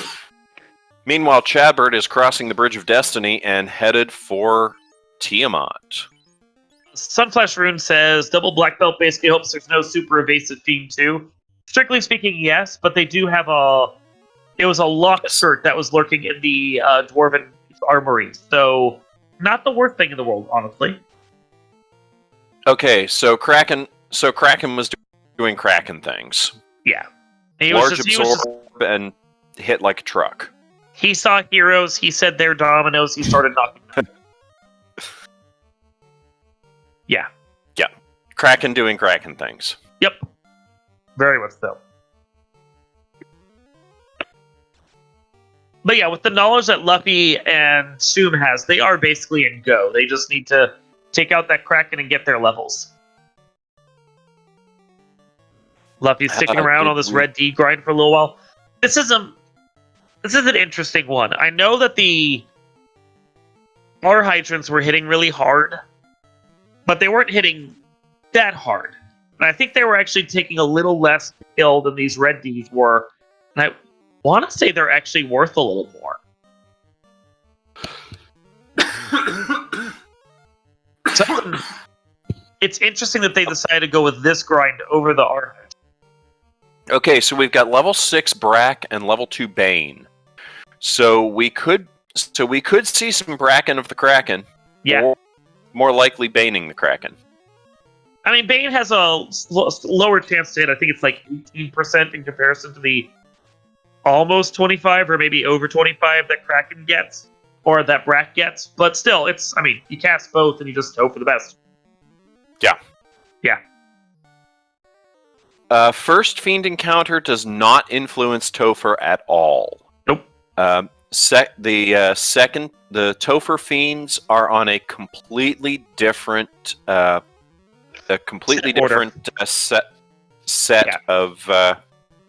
Meanwhile, Chadbert is crossing the Bridge of Destiny and headed for Tiamat. Sunflash Rune says, double black belt basically hopes there's no super evasive Fiend 2. Strictly speaking, yes, but they do have it was a locked shirt that was lurking in the Dwarven Armory, so not the worst thing in the world, honestly. Okay, so Kraken was doing Kraken things. Yeah. Large absorb and hit like a truck. He saw heroes, he said they're dominoes, he started knocking them. Yeah. Yeah. Kraken doing Kraken things. Yep. Very much so. But yeah, with the knowledge that Luffy and Zoom has, they are basically in go. They just need to take out that Kraken and get their levels. Luffy's sticking around on this Red D grind for a little while. This is an interesting one. I know that the R hydrants were hitting really hard, but they weren't hitting that hard. And I think they were actually taking a little less kill than these Red Ds were. And I want to say they're actually worth a little more. So, it's interesting that they decided to go with this grind over the R. Okay, so we've got level 6 Brack and level 2 Bane. So we could see some Bracken of the Kraken. Yeah. Or more likely Baning the Kraken. I mean, Bane has a lower chance to hit. I think it's like 18% in comparison to the almost 25 or maybe over 25 that Kraken gets, or that Brak gets. But still, it's, I mean, you cast both and you just hope for the best. Yeah. Yeah. First Fiend encounter does not influence Topher at all. Nope. The Topher Fiends are on a completely different set of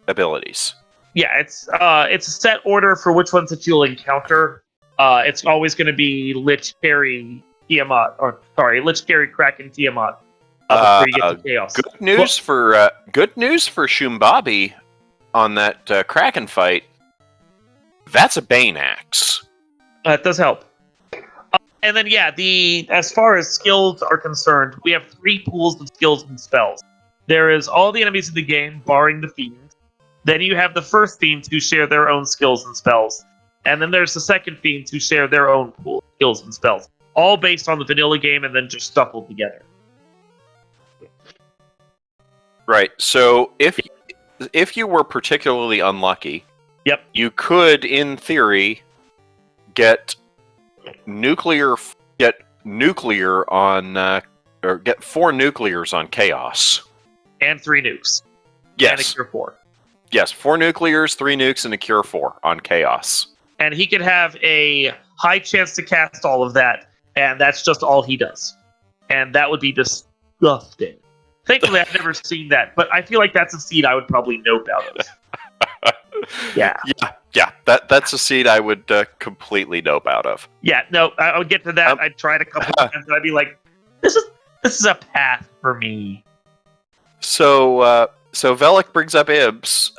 abilities. Yeah, it's a set order for which ones that you'll encounter. It's always going to be Lich Carry Tiamat, Lich Carry Kraken Tiamat before you get to Chaos. Good news for Shumbabi on that Kraken fight. That's a Bane Axe. That does help. And then, as far as skills are concerned, we have 3 pools of skills and spells. There is all the enemies in the game, barring the Fiends. Then you have the first Fiends who share their own skills and spells. And then there's the second Fiends who share their own pool of skills and spells. All based on the vanilla game and then just stuffed together. Right. So if you were particularly unlucky, you could, in theory, get nuclear on or get 4 nuclears on Chaos and 3 nukes. Yes. And a cure 4. Yes, 4 nuclears, 3 nukes, and a cure 4 on Chaos. And he could have a high chance to cast all of that, and that's just all he does. And that would be disgusting. Thankfully, I've never seen that, but I feel like that's a seed I would probably nope out of. Yeah. That's a seed I would completely nope out of. Yeah, no, I would get to that. I'd try it a couple times, and I'd be like, this is a path for me. So Velik brings up imps.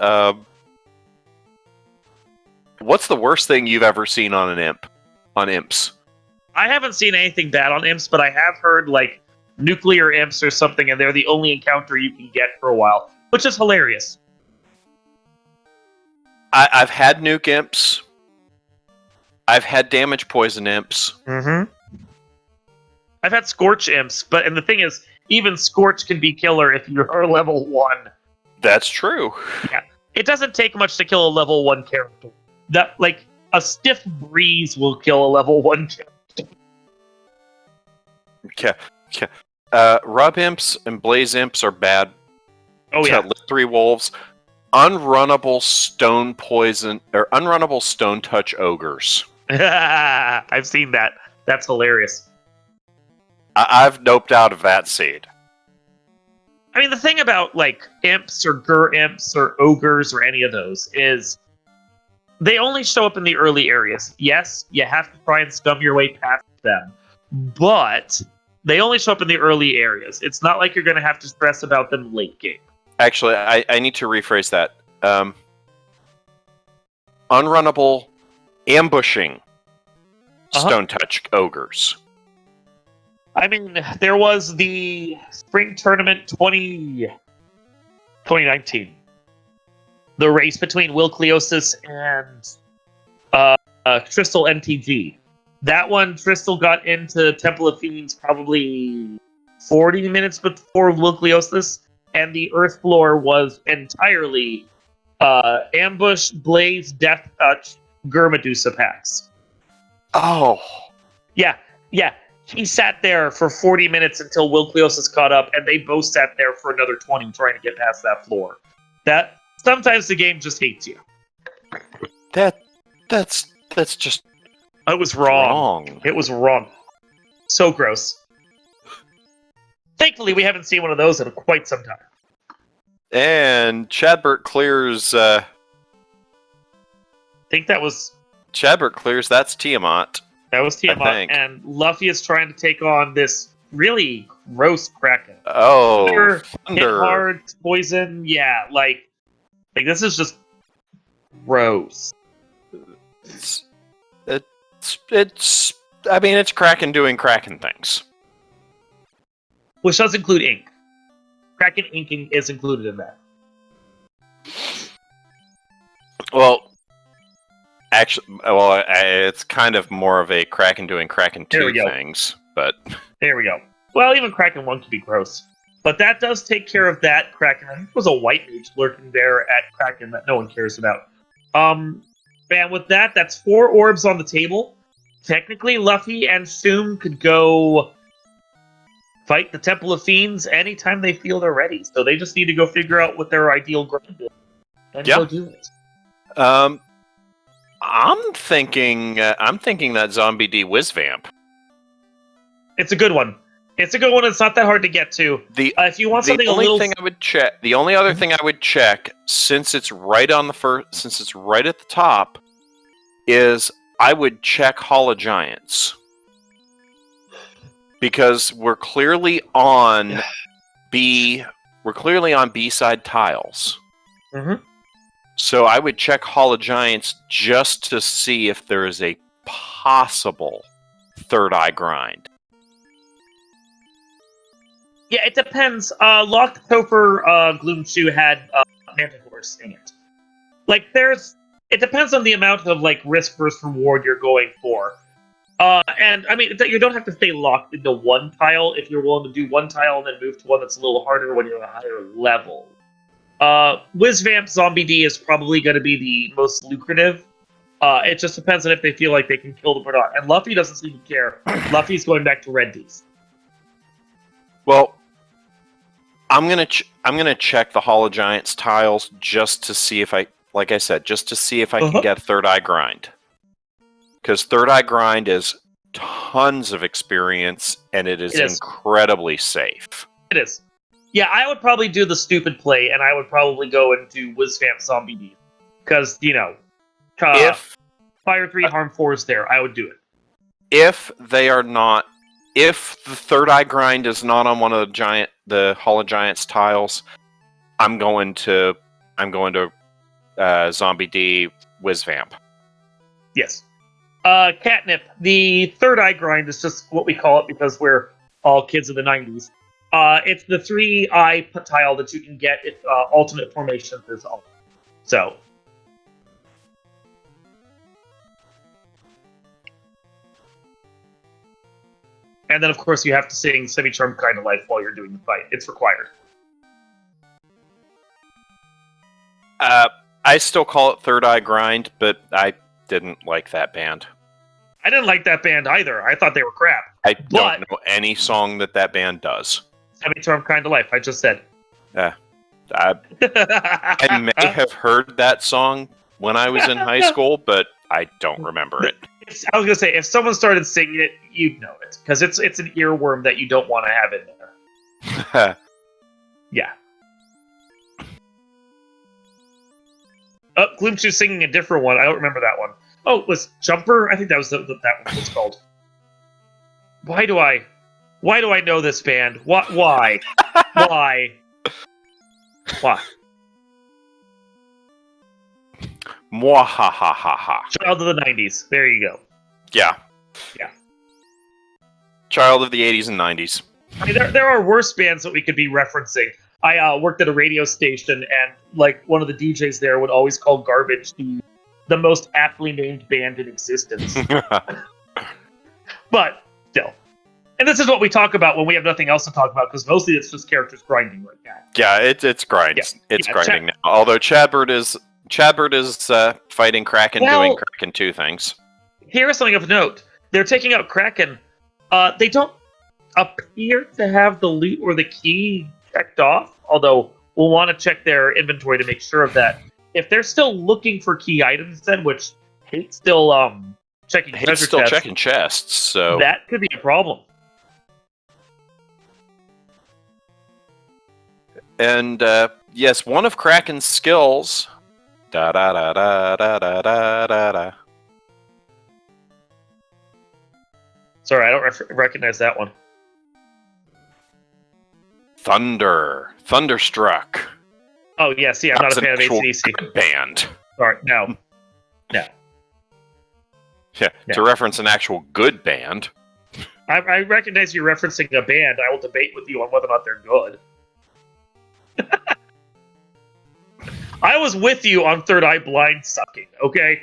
What's the worst thing you've ever seen on an imp? On imps? I haven't seen anything bad on imps, but I have heard like nuclear imps or something, and they're the only encounter you can get for a while, which is hilarious. I've had nuke imps. I've had damage poison imps. Mm-hmm. I've had Scorch imps, and the thing is, even Scorch can be killer if you're level 1. That's true. Yeah. It doesn't take much to kill a level 1 character. That, like, a stiff breeze will kill a level 1 character. Okay. Rub imps and blaze imps are bad. Oh, yeah. 3 wolves. Unrunnable stone poison or unrunnable stone touch ogres. I've seen that. That's hilarious. I've noped out of that seed. I mean, the thing about like imps or gur imps or ogres or any of those is they only show up in the early areas. Yes, you have to try and scum your way past them, but they only show up in the early areas. It's not like you're going to have to stress about them late game. Actually, I need to rephrase that. Unrunnable ambushing stone touch ogres. I mean, there was the Spring Tournament 2019. The race between Will Cleosis and Crystal MTG. That one, Crystal got into Temple of Fiends probably 40 minutes before Will Cleosis, and the Earth floor was entirely Ambush, Blaze, Death Touch, Medusa packs. Oh. Yeah. He sat there for 40 minutes until Will Cleosis caught up, and they both sat there for another 20 trying to get past that floor. That sometimes the game just hates you. That's just. It was wrong. It was wrong. So gross. Thankfully, we haven't seen one of those in quite some time. And Chadbert clears. I think that was. Chadbert clears. That's Tiamat. That was Tiamat, and Luffy is trying to take on this really gross Kraken. Oh, Thunder. Thunder. Hit hard, poison, yeah, like this is just gross. It's. I mean, it's Kraken doing Kraken things. Which does include ink. Kraken inking is included in that. Well, Actually, well, it's kind of more of a Kraken doing Kraken There we 2 go. things, but... There we go. Well, even Kraken 1 can be gross. But that does take care of that Kraken. I think it was a white mage lurking there at Kraken that no one cares about. And with that, that's 4 orbs on the table. Technically, Luffy and Zoom could go fight the Temple of Fiends anytime they feel they're ready. So they just need to go figure out what their ideal grind is and go do it. I'm thinking that Zombie D Whizvamp. It's a good one. It's a good one. It's not that hard to get to. If you want something the only a little... thing I would check, the only other thing I would check, since it's right at the top, is I would check Hall of Giants. Because we're clearly on B-side tiles. Mm-hmm. So I would check Hall of Giants just to see if there is a possible third eye grind. Yeah, it depends. Locked Topher Gloomshoe had Manticores in it. Like, it depends on the amount of risk versus reward you're going for. And I mean, you don't have to stay locked into one tile if you're willing to do one tile and then move to one that's a little harder when you're at a higher level. Whizvamp Zombie D is probably going to be the most lucrative. It just depends on if they feel like they can kill them or not. And Luffy doesn't seem to care. Luffy's going back to Red D's. Well, I'm gonna check the Hall of Giants tiles just to see if I can get third eye grind. Because third eye grind is tons of experience and it is incredibly safe. It is. Yeah, I would probably do the stupid play, and I would probably go into Whizvamp Zombie D. Because, if Fire 3, Harm 4 is there, I would do it. If the third eye grind is not on one of the Hall of Giants tiles, I'm going to Zombie D Whizvamp. Yes. Catnip, the third eye grind is just what we call it because we're all kids of the 90s. It's the 3-eye tile that you can get if alternate formations is all. So. And then, of course, you have to sing Semi-Charmed Kind of Life while you're doing the fight. It's required. I still call it Third Eye Grind, but I didn't like that band. I didn't like that band either. I thought they were crap. I don't know any song that band does. Semi-Charmed Kind of Life, I just said. I may have heard that song when I was in high school, but I don't remember it. I was going to say, if someone started singing it, you'd know it. Because it's an earworm that you don't want to have in there. Yeah. Oh, Gloomshoe's singing a different one. I don't remember that one. Oh, it was Jumper? I think that was that one was called. Why do I know this band? Why? Why? Mwahahaha. Child of the 90s. There you go. Yeah. Child of the 80s and 90s. I mean, there are worse bands that we could be referencing. I worked at a radio station, and one of the DJs there would always call Garbage the most aptly named band in existence. But still. And this is what we talk about when we have nothing else to talk about, because mostly it's just characters grinding like that. Yeah, it's grind. Yeah. It's grinding now. Although Chadbird is fighting Kraken, doing Kraken 2 things. Here's something of note. They're taking out Kraken. They don't appear to have the loot or the key checked off, although we'll want to check their inventory to make sure of that. If they're still looking for key items then, which Hate's still checking checking chests, so that could be a problem. And yes, one of Kraken's skills. Da da da da da da da da da. Sorry, I don't recognize that one. Thunderstruck. Oh yeah, see, I'm not a fan of AC/DC. Band. Sorry, no. Yeah, to reference an actual good band. I recognize you're referencing a band. I will debate with you on whether or not they're good. I was with you on Third Eye Blind sucking, okay?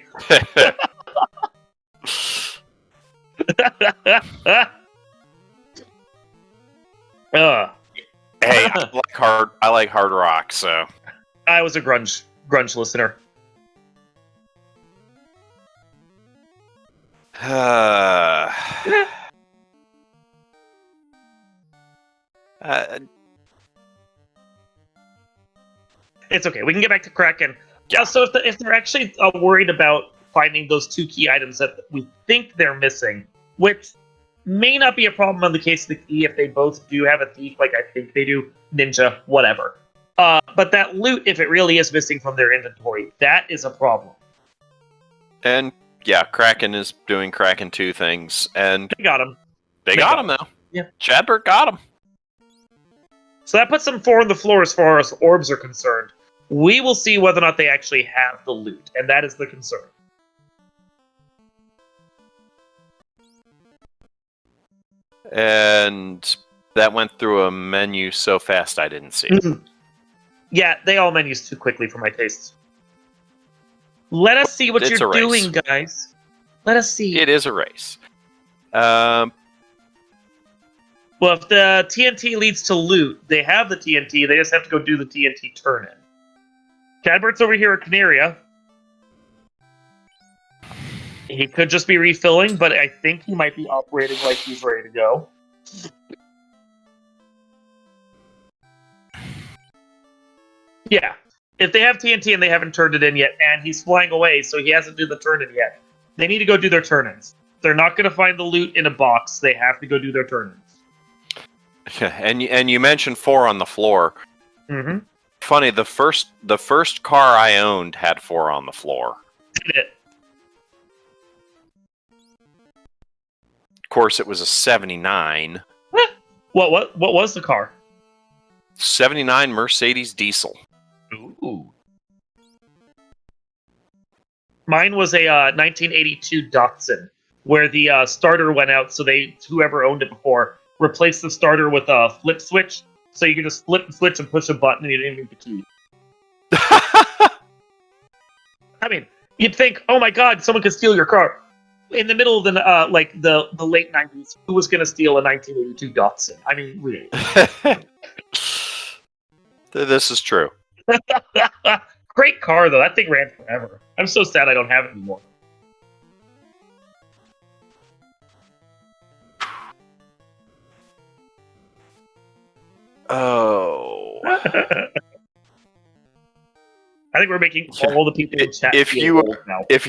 Hey, I like hard rock, so I was a grunge listener. It's okay. We can get back to Kraken. Yeah. So if they're actually worried about finding those 2 key items that we think they're missing, which may not be a problem in the case of the key if they both do have a thief, like I think they do, ninja, whatever. But that loot, if it really is missing from their inventory, that is a problem. And yeah, Kraken is doing Kraken 2 things, and They got him. They got him though. Yeah. Chadbert got him. So that puts them 4 on the floor as far as orbs are concerned. We will see whether or not they actually have the loot, and that is the concern. And that went through a menu so fast I didn't see it. Yeah, they all menus too quickly for my tastes. Let us see what It's you're a race. doing, guys. Let us see. It is a race. Well, if the TNT leads to loot, they have the TNT. They just have to go do the TNT turn-in. Cadbert's over here at Canaria. He could just be refilling, but I think he might be operating like he's ready to go. Yeah. If they have TNT and they haven't turned it in yet, and he's flying away, so he hasn't done the turn-in yet, they need to go do their turn-ins. They're not going to find the loot in a box. They have to go do their turn-ins. And you mentioned 4 on the floor. Mm-hmm. Funny, the first car I owned had 4 on the floor. Did it. Of course, it was a 79. What was the car? 79 Mercedes diesel. Ooh. Mine was a 1982 Datsun, where the starter went out, so whoever owned it before replaced the starter with a flip switch, so you can just flip the switch and push a button and you didn't need the key. I mean, you'd think, oh my god, someone could steal your car. In the middle of the the late 90s, who was going to steal a 1982 Datsun? I mean, really. This is true. Great car, though. That thing ran forever. I'm so sad I don't have it anymore. Oh. I think we're making all the people in chat If feel you old now. if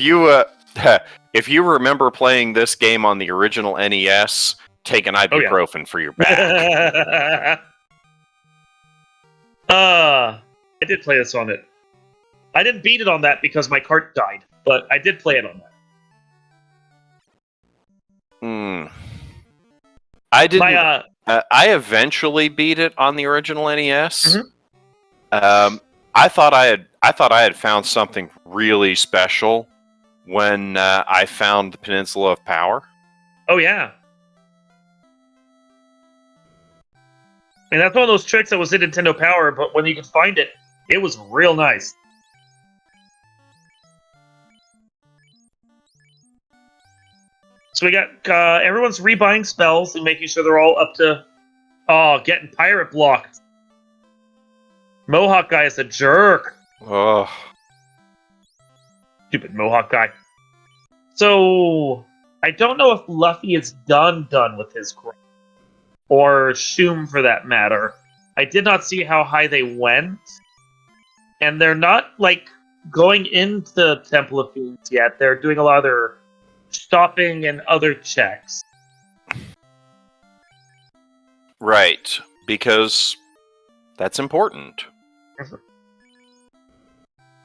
you remember playing this game on the original NES, take an ibuprofen for your back. I did play this on it. I didn't beat it on that because my cart died, but I did play it on that. I didn't. I eventually beat it on the original NES. Mm-hmm. I thought I had found something really special when I found the Peninsula of Power. Oh yeah. And that's one of those tricks that was in Nintendo Power, but when you could find it, it was real nice. So we got everyone's rebuying spells and making sure they're all up to getting pirate blocked. Mohawk guy is a jerk. Oh. Stupid Mohawk guy. So I don't know if Luffy is done with his grind. Or Shum for that matter. I did not see how high they went. And they're not going into Temple of Fiends yet. They're doing a lot of their stopping and other checks. Right, because that's important. I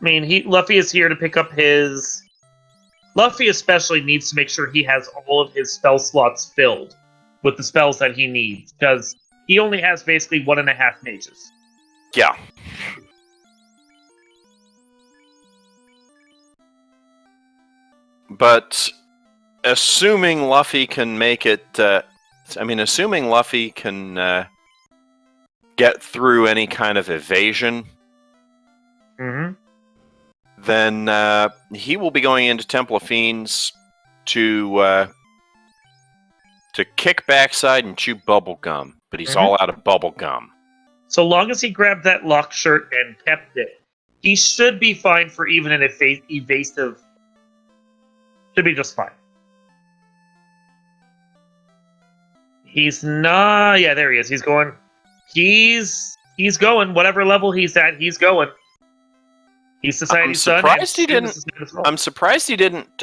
mean, Luffy is here to pick up his... Luffy especially needs to make sure he has all of his spell slots filled with the spells that he needs, because he only has basically 1.5 mages. Yeah. But assuming Luffy can make it... assuming Luffy can get through any kind of evasion, Mm-hmm. then he will be going into Temple of Fiends to kick backside and chew bubble gum, but he's all out of bubble gum. So long as he grabbed that lock shirt and kept it, he should be fine for even an evasive. Should be just fine. He's not. Yeah, there he is. He's going. He's going. Whatever level he's at, he's going. He's Society's son. I'm surprised he didn't.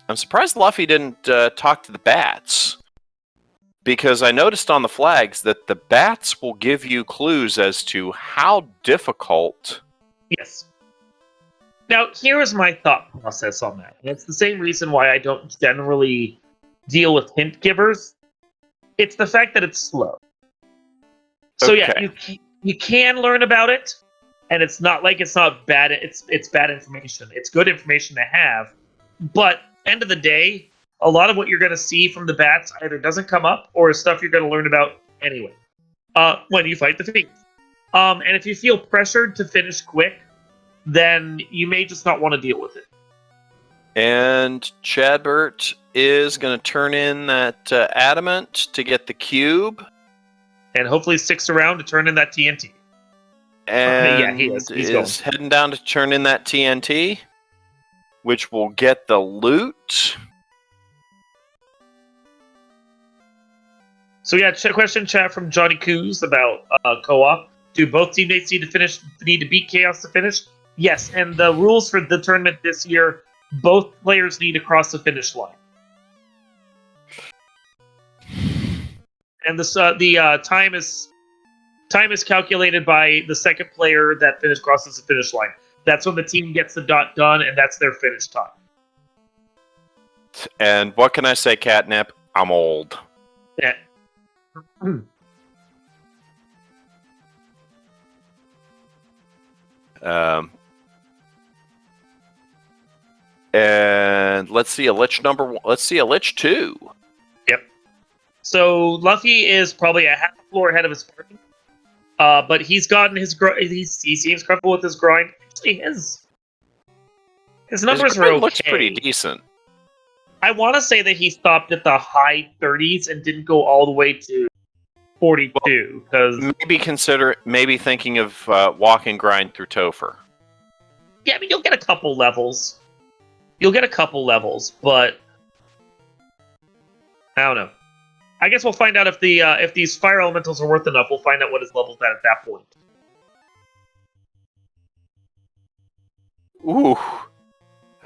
I'm surprised Luffy didn't talk to the bats. Because I noticed on the flags that the bats will give you clues as to how difficult. Yes. Now, here is my thought process on that. And it's the same reason why I don't generally deal with hint givers. It's the fact that it's slow. So yeah, you can learn about it, and it's not like it's not bad. It's bad information. It's good information to have, but end of the day, a lot of what you're going to see from the bats either doesn't come up or is stuff you're going to learn about anyway when you fight the fiends. And if you feel pressured to finish quick, then you may just not want to deal with it. And Chadbert is going to turn in that adamant to get the cube. And hopefully sticks around to turn in that TNT. And yeah, he is. He's heading down to turn in that TNT, which will get the loot. So yeah, question chat from Johnny Coos about co-op. Do both teammates need to beat Chaos to finish? Yes, and the rules for the tournament this year, both players need to cross the finish line. And the time is calculated by the second player that crosses the finish line. That's when the team gets the dot done, and that's their finish time. And what can I say, Catnip? I'm old. Yeah. And let's see a lich number one. Let's see a lich 2. Yep. So Luffy is probably a half floor ahead of his party, but he's gotten his he seems comfortable with his grind. Actually, his numbers are okay. Looks pretty decent. I want to say that he stopped at the high 30s and didn't go all the way to 42. Because maybe thinking of walk and grind through Topher. Yeah, I mean you'll get a couple levels. But I don't know. I guess we'll find out if these fire elementals are worth enough. We'll find out what his level's at that point. Ooh.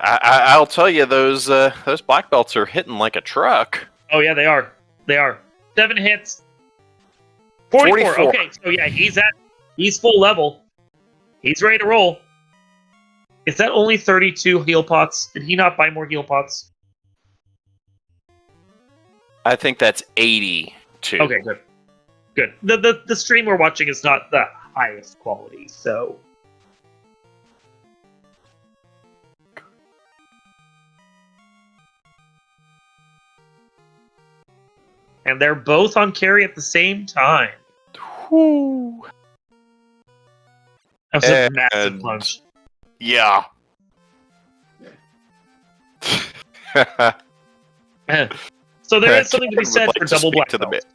I'll tell you, those black belts are hitting like a truck. Oh yeah, they are. 7 hits. 44. Okay, so yeah, he's full level. He's ready to roll. Is that only 32 heal pots? Did he not buy more heal pots? I think that's 82. Okay, good. The stream we're watching is not the highest quality, so. And they're both on carry at the same time. Whoo. That was a massive punch. Yeah. So there is something to be said for double black belt.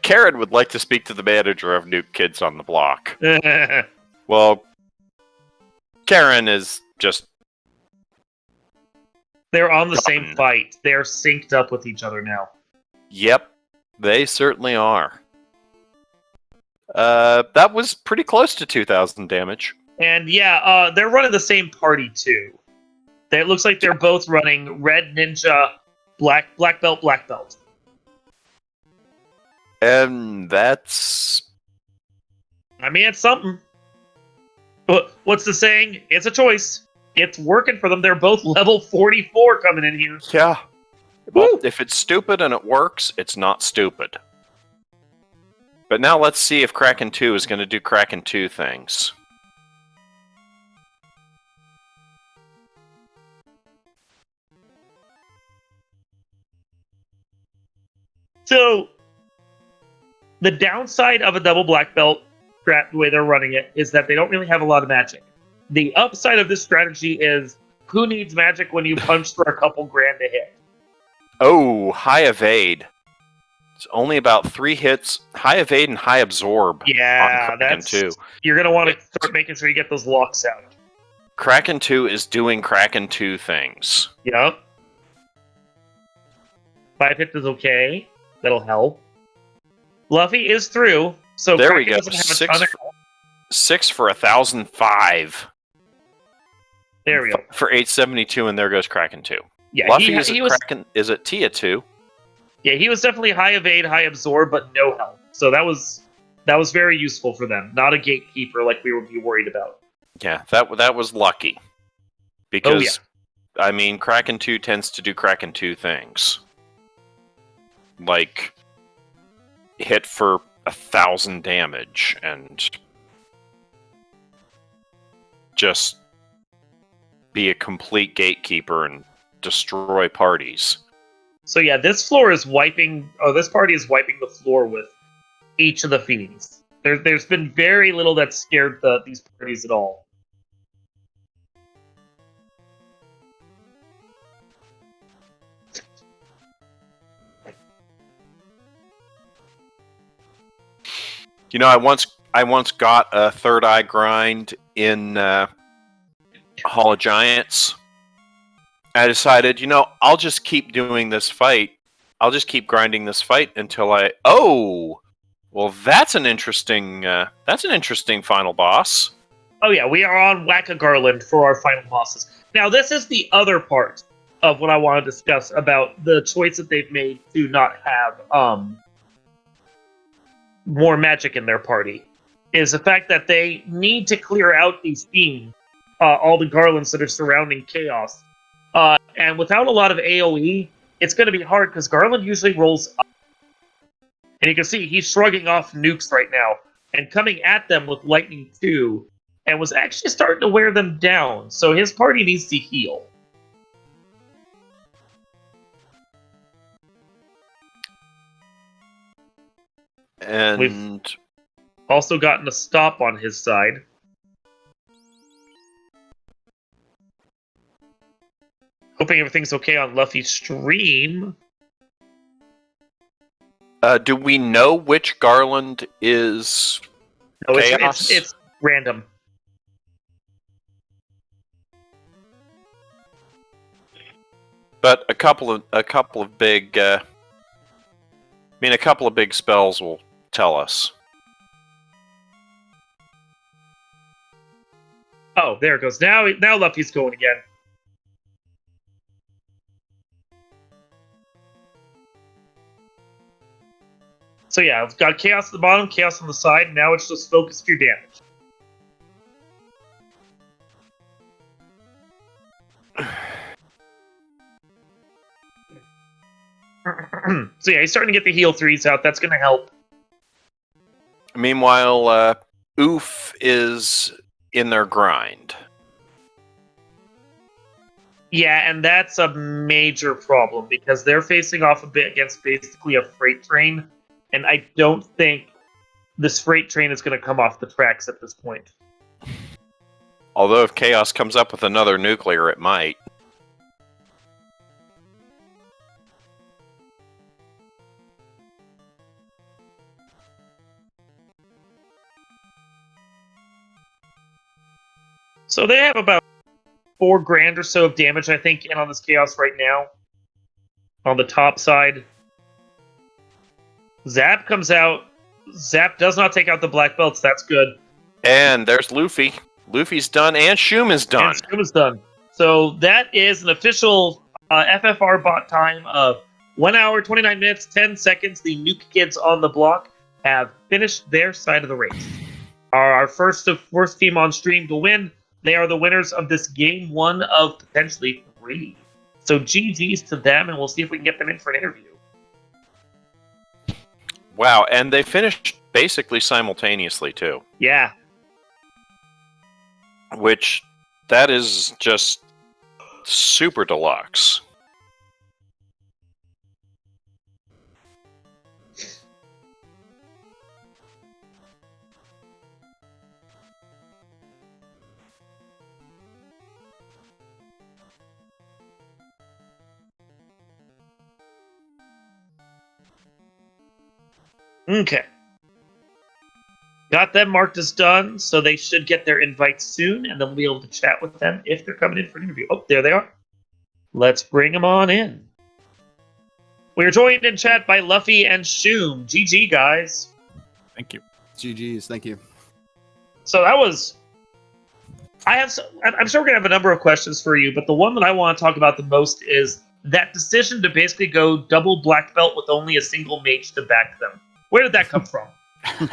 Karen would like to speak to the manager of Nuke Kids on the Block. Well, Karen is just... They're on the same fight. They're synced up with each other now. Yep, they certainly are. That was pretty close to 2,000 damage. And yeah, they're running the same party too. It looks like they're both running red ninja, black belt. And that's... I mean, it's something. What's the saying? It's a choice. It's working for them. They're both level 44 coming in here. Yeah. Well, if it's stupid and it works, it's not stupid. But now let's see if Kraken 2 is going to do Kraken 2 things. So, the downside of a double black belt, the way they're running it, is that they don't really have a lot of magic. The upside of this strategy is who needs magic when you punch for a couple grand a hit? Oh, high evade. It's only about 3 hits. High evade and high absorb. Yeah, on Kraken 2. You're going to want to start making sure you get those locks out. Kraken 2 is doing Kraken 2 things. Yep. 5 hits is okay. That'll help. Luffy is through, so There Kraken we go. doesn't have a ton of... 6 for 1,005. There we go. For 872, and there goes Kraken 2. Yeah, Luffy is at Tia 2. Yeah, he was definitely high evade, high absorb, but no health. So that was very useful for them. Not a gatekeeper like we would be worried about. Yeah, that was lucky. Because, I mean, Kraken 2 tends to do Kraken 2 things. Like, hit for 1,000 damage, and just be a complete gatekeeper and destroy parties. So yeah, this party is wiping the floor with each of the fiends. There's been very little that scared these parties at all. You know, I once got a third eye grind in Hall of Giants. I decided, I'll just keep doing this fight. I'll just keep grinding this fight until well, that's an interesting final boss. Oh yeah, we are on Whack-A-Garland for our final bosses. Now, this is the other part of what I want to discuss about the choice that they've made to not have more magic in their party. Is the fact that they need to clear out these themes, all the garlands that are surrounding Chaos. And without a lot of AoE, it's going to be hard because Garland usually rolls up. And you can see he's shrugging off nukes right now and coming at them with Lightning 2 and was actually starting to wear them down. So his party needs to heal. And we've also gotten a stop on his side. Hoping everything's okay on Luffy's stream. Do we know which Garland is Chaos? It's random. But a couple of big spells will tell us. Oh, there it goes. Now Luffy's going again. So yeah, I've got Chaos at the bottom, Chaos on the side. Now it's just focus your damage. So yeah, he's starting to get the heal 3s out. That's going to help. Meanwhile, Oof is in their grind. Yeah, and that's a major problem because they're facing off a bit against basically a freight train. And I don't think this freight train is going to come off the tracks at this point. Although if Chaos comes up with another nuclear, it might. So they have about 4 grand or so of damage, I think, in on this Chaos right now. On the top side. Zap comes out. Zap does not take out the black belts. That's good. And there's Luffy. Luffy's done, and Shum is done. And Shum is done. So that is an official FFR bot time of 1 hour, 29 minutes, 10 seconds. The Nuke kids on the block have finished their side of the race. Our first team on stream to win. They are the winners of this game 1 of potentially 3. So GG's to them, and we'll see if we can get them in for an interview. Wow, and they finished basically simultaneously, too. Yeah. Which, that is just super deluxe. Okay. Got them marked as done, so they should get their invites soon, and then we'll be able to chat with them if they're coming in for an interview. Oh, there they are. Let's bring them on in. We are joined in chat by Luffy and Shoom. GG, guys. Thank you. GG's, thank you. So that was... I'm sure we're going to have a number of questions for you, but the one that I want to talk about the most is that decision to basically go double black belt with only a single mage to back them. Where did that come from? Do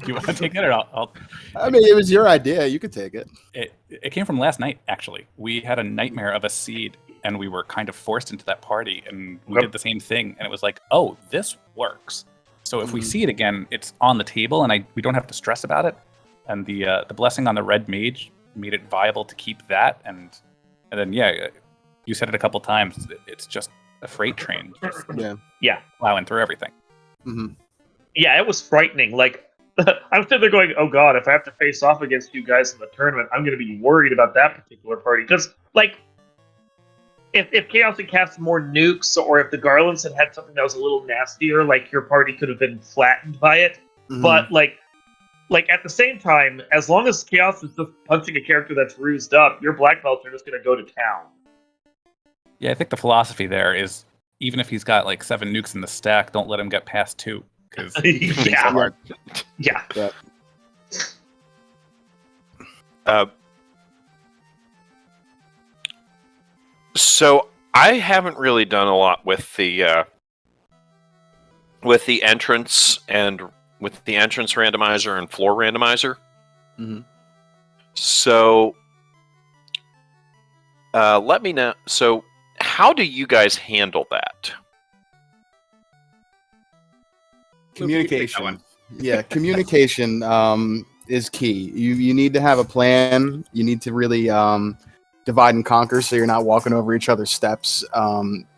you want to take it, or I'll... I mean, it was your idea. You could take it. It came from last night, actually. We had a nightmare of a seed, and we were kind of forced into that party, and we did the same thing, and it was like, oh, this works. So if we see it again, it's on the table, and we don't have to stress about it. And the blessing on the red mage made it viable to keep that, and then you said it a couple times. It's just a freight train, just plowing through everything. Mm-hmm. Yeah, it was frightening. Like, I'm sitting there going, oh god, if I have to face off against you guys in the tournament, I'm going to be worried about that particular party. Because, like, if Chaos had cast more nukes, or if the Garlands had had something that was a little nastier, like, your party could have been flattened by it. Mm-hmm. But, like, at the same time, as long as Chaos is just punching a character that's rused up, your black belts are just going to go to town. Yeah, I think the philosophy there is, even if he's got, like, 7 nukes in the stack, don't let him get past 2. Yeah. Yeah. So I haven't really done a lot with the entrance randomizer and floor randomizer. Mm-hmm. So let me know. So how do you guys handle that? Communication. Yeah, communication is key. You need to have a plan. You need to really divide and conquer, so you're not walking over each other's steps.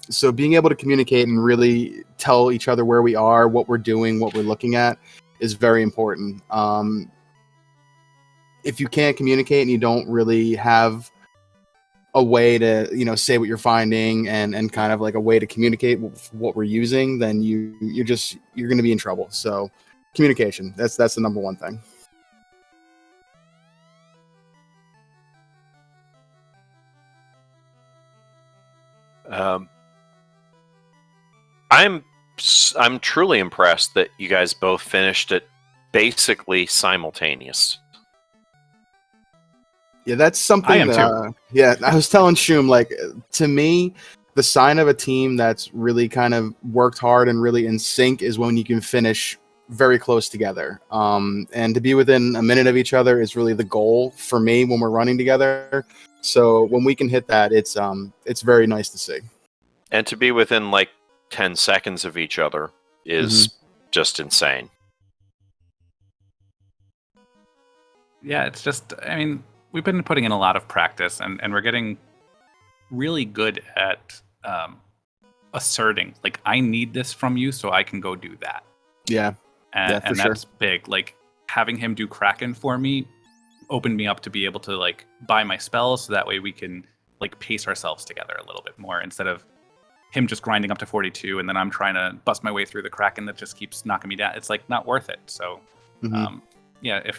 So being able to communicate and really tell each other where we are, what we're doing, what we're looking at is very important. If you can't communicate and you don't really have a way to, say what you're finding and kind of like a way to communicate what we're using, then you're going to be in trouble. So communication, that's the number one thing. I'm truly impressed that you guys both finished it basically simultaneous. Yeah, that's something. I am too. Yeah, I was telling Shoom, like, to me, the sign of a team that's really kind of worked hard and really in sync is when you can finish very close together. And to be within a minute of each other is really the goal for me when we're running together. So when we can hit that, it's very nice to see. And to be within like 10 seconds of each other is just insane. Yeah, it's just, I mean, we've been putting in a lot of practice, and we're getting really good at asserting, like, I need this from you so I can go do that. Yeah. And that's big. Like, having him do Kraken for me opened me up to be able to, like, buy my spells, so that way we can, like, pace ourselves together a little bit more, instead of him just grinding up to 42 and then I'm trying to bust my way through the Kraken that just keeps knocking me down. It's, like, not worth it. So, yeah,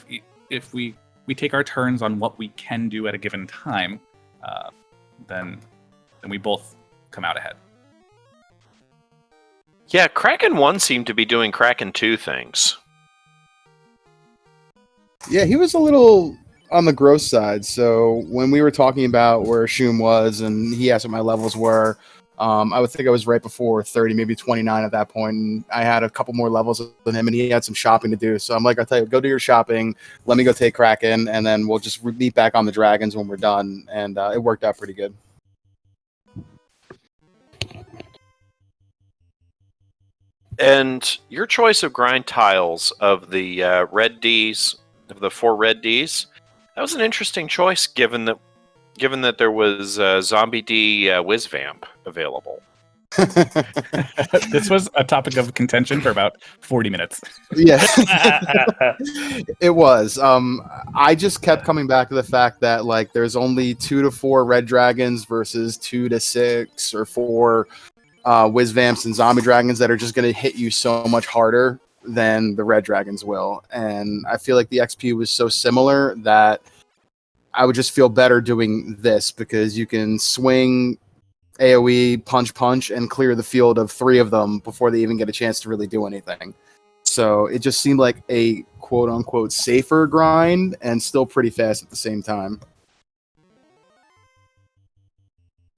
if we take our turns on what we can do at a given time, then we both come out ahead. Yeah, Kraken 1 seemed to be doing Kraken 2 things. Yeah, he was a little on the gross side. So when we were talking about where Shoom was and he asked what my levels were, I would think I was right before 30, maybe 29 at that point. And I had a couple more levels than him, and he had some shopping to do. So I'm like, I'll tell you, go do your shopping. Let me go take Kraken, and then we'll just meet back on the Dragons when we're done. And it worked out pretty good. And your choice of grind tiles of the red Ds, of the 4 red Ds, that was an interesting choice given that there was Zombie D Whizvamp available. This was a topic of contention for about 40 minutes. Yeah, it was. I just kept coming back to the fact that, like, there's only 2 to 4 red dragons versus 2 to 6 or 4 Whiz Vamps and Zombie Dragons that are just going to hit you so much harder than the Red Dragons will. And I feel like the XP was so similar that I would just feel better doing this because you can swing AoE, punch, and clear the field of 3 of them before they even get a chance to really do anything. So it just seemed like a quote-unquote safer grind and still pretty fast at the same time.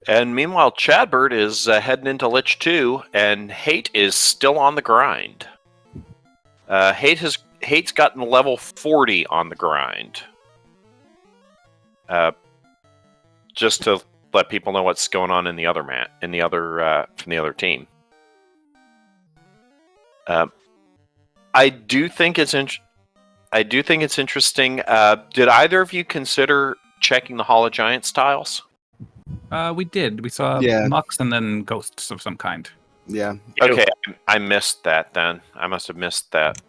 And meanwhile, Chadbird is heading into Lich 2, and Hate is still on the grind. Hate's gotten level 40 on the grind. Just to let people know what's going on in the other from the other team. I do think it's interesting. Did either of you consider checking the Hall of Giants tiles? We did. We saw Mux and then ghosts of some kind. Yeah. Okay, I missed that then. I must have missed that.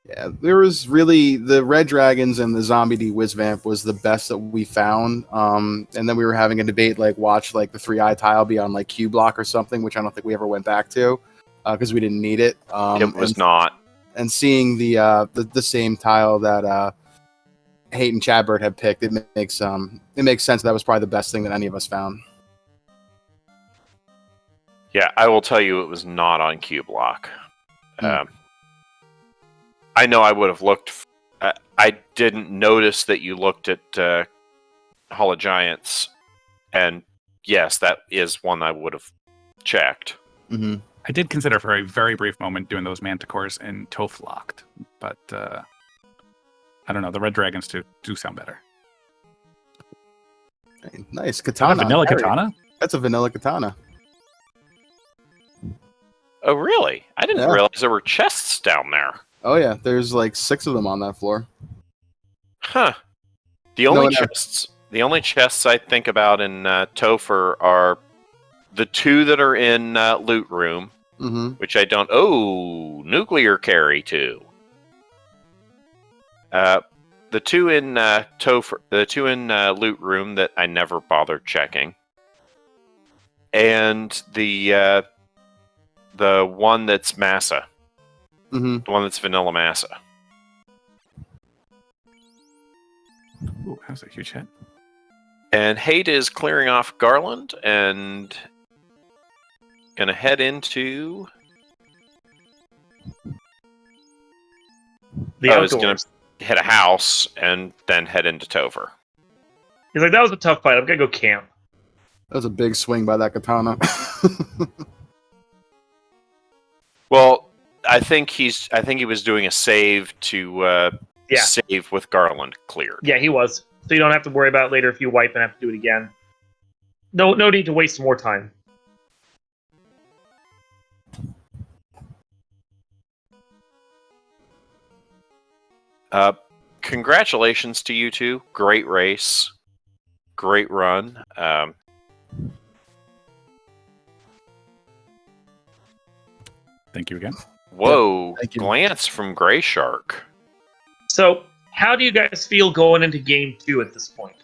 Yeah, there was really the Red Dragons and the Zombie D Whizvamp was the best that we found. And then we were having a debate, like watch like the 3-eye tile be on like Q block or something, which I don't think we ever went back to because we didn't need it. It was not. And seeing the same tile that Hate and Chadbird had picked, it makes sense that was probably the best thing that any of us found. Yeah, I will tell you, it was not on Q block. I know I would have looked. I didn't notice that you looked at Hall of Giants, and yes, that is one I would have checked. Mm-hmm. I did consider for a very brief moment doing those Manticores and Toph locked, but I don't know. The Red Dragons do sound better. Hey, nice katana. Vanilla katana? That's a vanilla katana. Oh, really? I didn't realize there were chests down there. Oh yeah, there's like 6 of them on that floor. Huh. The only chests I think about in Topher are the 2 that are in Loot Room, which I don't. Oh, Nuclear Carry 2. The 2 in Topher, the 2 in Loot Room that I never bothered checking, and the one that's Massa. The one that's Vanilla Massa. Ooh, that was a huge hit. And Hate is clearing off Garland and gonna head into the outdoors. He's gonna hit a house and then head into Topher. He's like, that was a tough fight. I'm gonna go camp. That was a big swing by that katana. Well, I think he was doing a save to save with Garland cleared. Yeah, he was. So you don't have to worry about it later if you wipe and have to do it again. No need to waste more time. Congratulations to you two. Great race. Great run. Thank you again. Whoa, Thank you. glance from Gray Shark. So, how do you guys feel going into Game 2 at this point?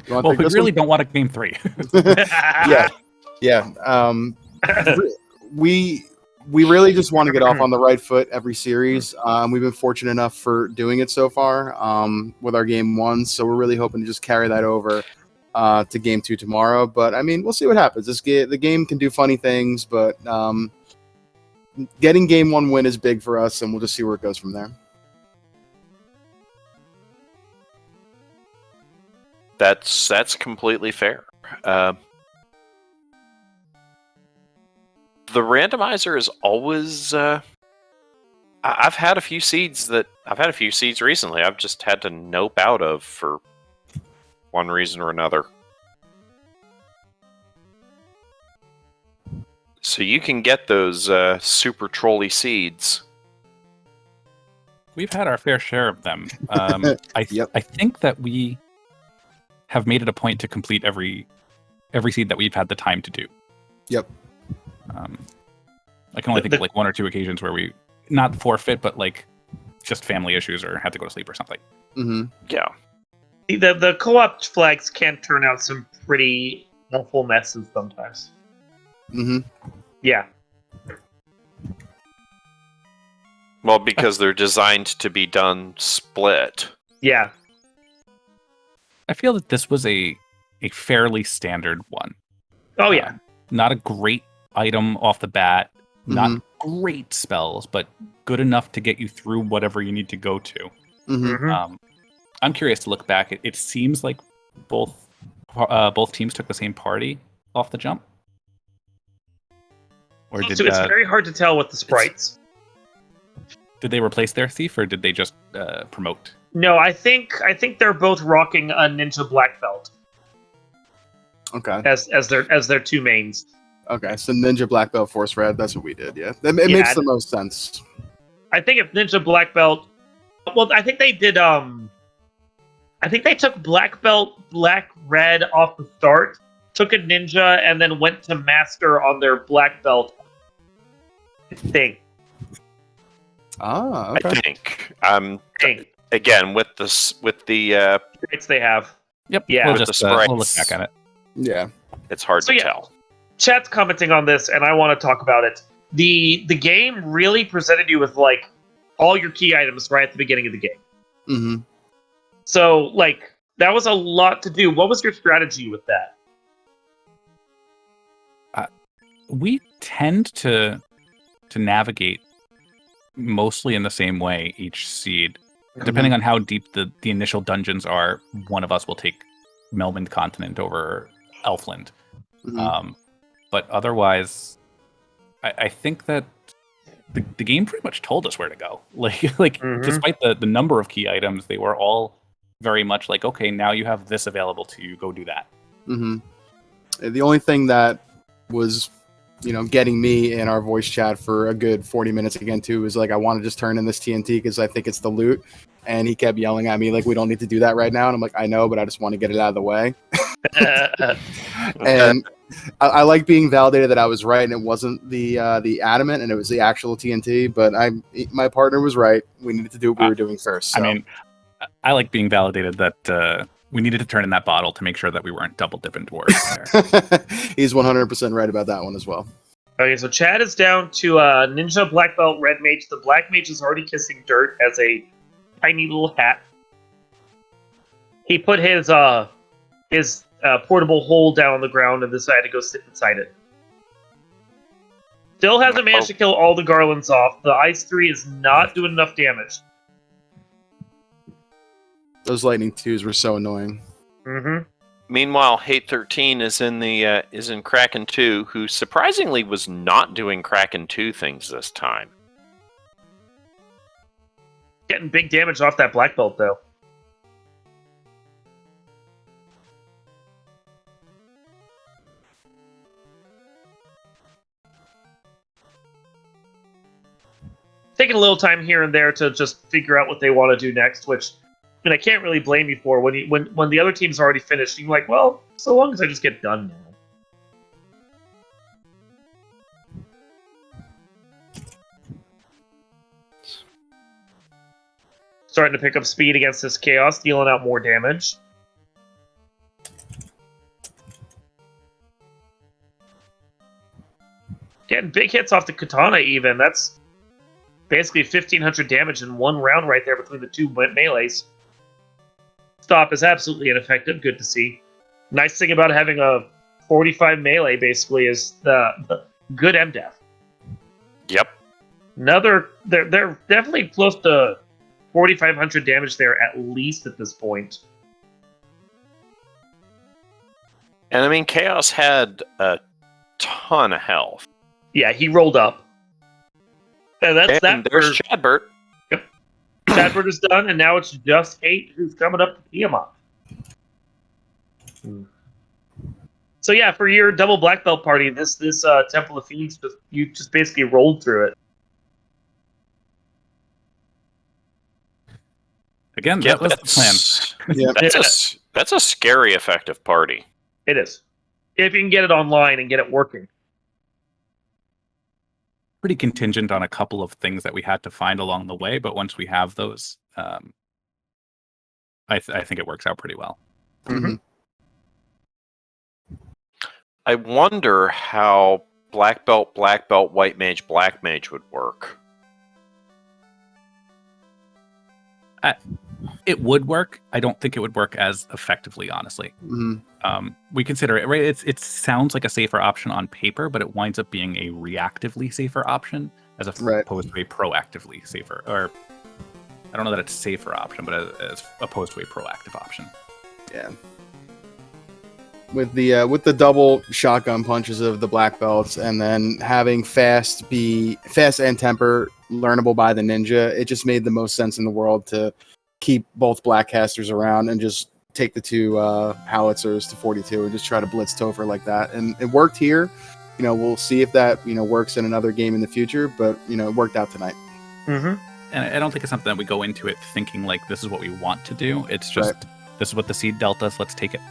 Well, we really don't want a Game 3. Yeah. We really just want to get off on the right foot every series. We've been fortunate enough for doing it so far with our Game 1, so we're really hoping to just carry that over to Game 2 tomorrow. But, I mean, we'll see what happens. The game can do funny things, but getting Game 1 win is big for us, and we'll just see where it goes from there. That's completely fair. The randomizer is always. I've had a few seeds recently. I've just had to nope out of for one reason or another. So you can get those super trolly seeds. We've had our fair share of them. I think that we have made it a point to complete every seed that we've had the time to do. Yep. I can only think of like 1 or 2 occasions where we not forfeit, but like just family issues or had to go to sleep or something. Yeah. The co-op flags can turn out some pretty awful messes sometimes. Mm-hmm. Yeah. Well, because they're designed to be done split. Yeah. I feel that this was a fairly standard one. Oh, yeah. Not a great item off the bat, not Mm-hmm. great spells, but good enough to get you through whatever you need to go to. Mm-hmm. Mhm. I'm curious to look back. It seems like both teams took the same party off the jump. Or So it's very hard to tell with the sprites. did they replace their thief, or did they just promote? No, I think they're both rocking a ninja black belt Okay. as their two mains. Okay. So Ninja Black Belt Force Red. That's what we did. Yeah. It Yeah, makes the most sense. I think if ninja black belt, well, I think they did. I think they took black belt black red off the start, took a ninja, and then went to master on their black belt. I think. Ah. Okay. I think. Again, with the Sprites they have. Yep. Yeah. We'll With just the we'll look sprites. back at it. Yeah. it's hard So, to yeah. tell. Chat's commenting on this, and I want to talk about it. The game really presented you with like all your key items right at the beginning of the game. Mm-hmm. So like that was a lot to do. What was your strategy with that? We tend to navigate mostly in the same way each seed. Depending on how deep the initial dungeons are, one of us will take Melmond Continent over Elfland. Mm-hmm. But otherwise, I think that the game pretty much told us where to go. Like Mhm. despite the number of key items, they were all very much like, okay, now you have this available to you, go do that. Mm-hmm. The only thing that was, getting me in our voice chat for a good 40 minutes again too was like, I want to just turn in this TNT because I think it's the loot. And he kept yelling at me like, we don't need to do that right now. And I'm like, I know, but I just want to get it out of the way. And I like being validated that I was right and it wasn't the adamant and it was the actual TNT. But my partner was right. We needed to do what we were doing first. So. I mean, I like being validated that we needed to turn in that bottle to make sure that we weren't double dipping dwarves there. He's 100% right about that one as well. Okay, so Chad is down to ninja black belt red mage. The black mage is already kissing dirt as a tiny little hat. He put his portable hole down on the ground and decided to go sit inside it. Still hasn't managed to kill all the garlands off. The ice 3 is not doing enough damage. Those lightning 2s were so annoying. Mm-hmm. Meanwhile, Hate 13 is in Kraken 2, who surprisingly was not doing Kraken 2 things this time. Getting big damage off that black belt though. Taking a little time here and there to just figure out what they want to do next, which I can't really blame you for. When the other team's already finished, you're like, well, so long as I just get done now. Starting to pick up speed against this chaos, dealing out more damage. Getting big hits off the katana even. That's basically 1,500 damage in one round right there between the two melees. Stop is absolutely ineffective. Good to see. Nice thing about having a 45 melee basically is the good MDef. Yep. They're definitely close to 4,500 damage there at least at this point. And I mean, Chaos had a ton of health. Yeah, he rolled up. And that's And that. there's Chadbert. Chadbert is done, and now it's just 8 who's coming up to Tiamat. So yeah, for your double black belt party, this Temple of Fiends, you just basically rolled through it. Again, Yeah, that was the plan. Yeah. That's a scary effective party. It is. If you can get it online and get it working. Pretty contingent on a couple of things that we had to find along the way, but once we have those, I think it works out pretty well. Mm-hmm. I wonder how black belt, white mage, black mage would work. It would work. I don't think it would work as effectively, honestly. Mm-hmm. We consider it, right? It sounds like a safer option on paper, but it winds up being a reactively safer option as opposed to a proactively safer, or I don't know that it's safer option, but as opposed to a proactive option. Yeah. With the double shotgun punches of the black belts, and then having fast and temper learnable by the ninja, it just made the most sense in the world to keep both black casters around and just take the two howitzers to 42 and just try to blitz Topher like that. And it worked here. We'll see if that works in another game in the future, but it worked out tonight. Mm-hmm. And I don't think it's something that we go into it thinking like this is what we want to do. It's just This is what the seed dealt us. Let's take it.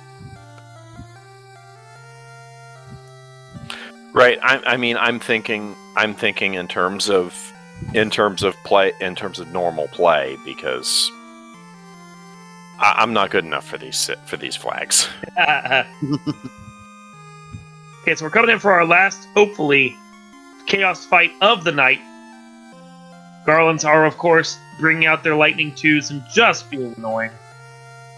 Right. I'm thinking in terms of normal play, because I'm not good enough for these flags. Okay, so we're coming in for our last, hopefully, chaos fight of the night. Garlands are, of course, bringing out their lightning 2s and just being annoying.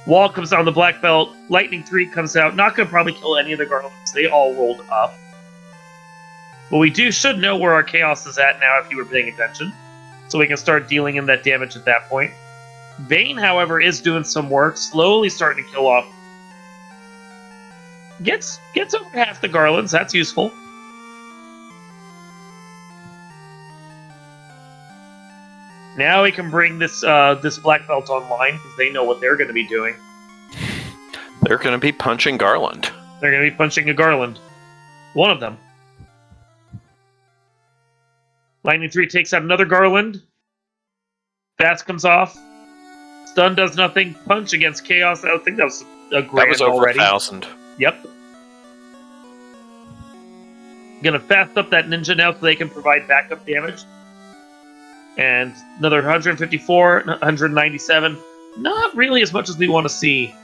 Wall comes down the black belt. Lightning 3 comes out. Not going to probably kill any of the Garlands. They all rolled up. But we should know where our chaos is at now if you were paying attention. So we can start dealing in that damage at that point. Vayne, however, is doing some work. Slowly starting to kill off. Gets over half the Garlands. That's useful. Now we can bring this black belt online because they know what they're going to be doing. They're going to be punching Garland. They're going to be punching a Garland. One of them. Lightning 3 takes out another Garland. Fast comes off. Stun does nothing. Punch against Chaos. I think that was a grand. That was over already. 1,000. Yep. Gonna fast up that ninja now so they can provide backup damage. And another 154, 197. Not really as much as we want to see.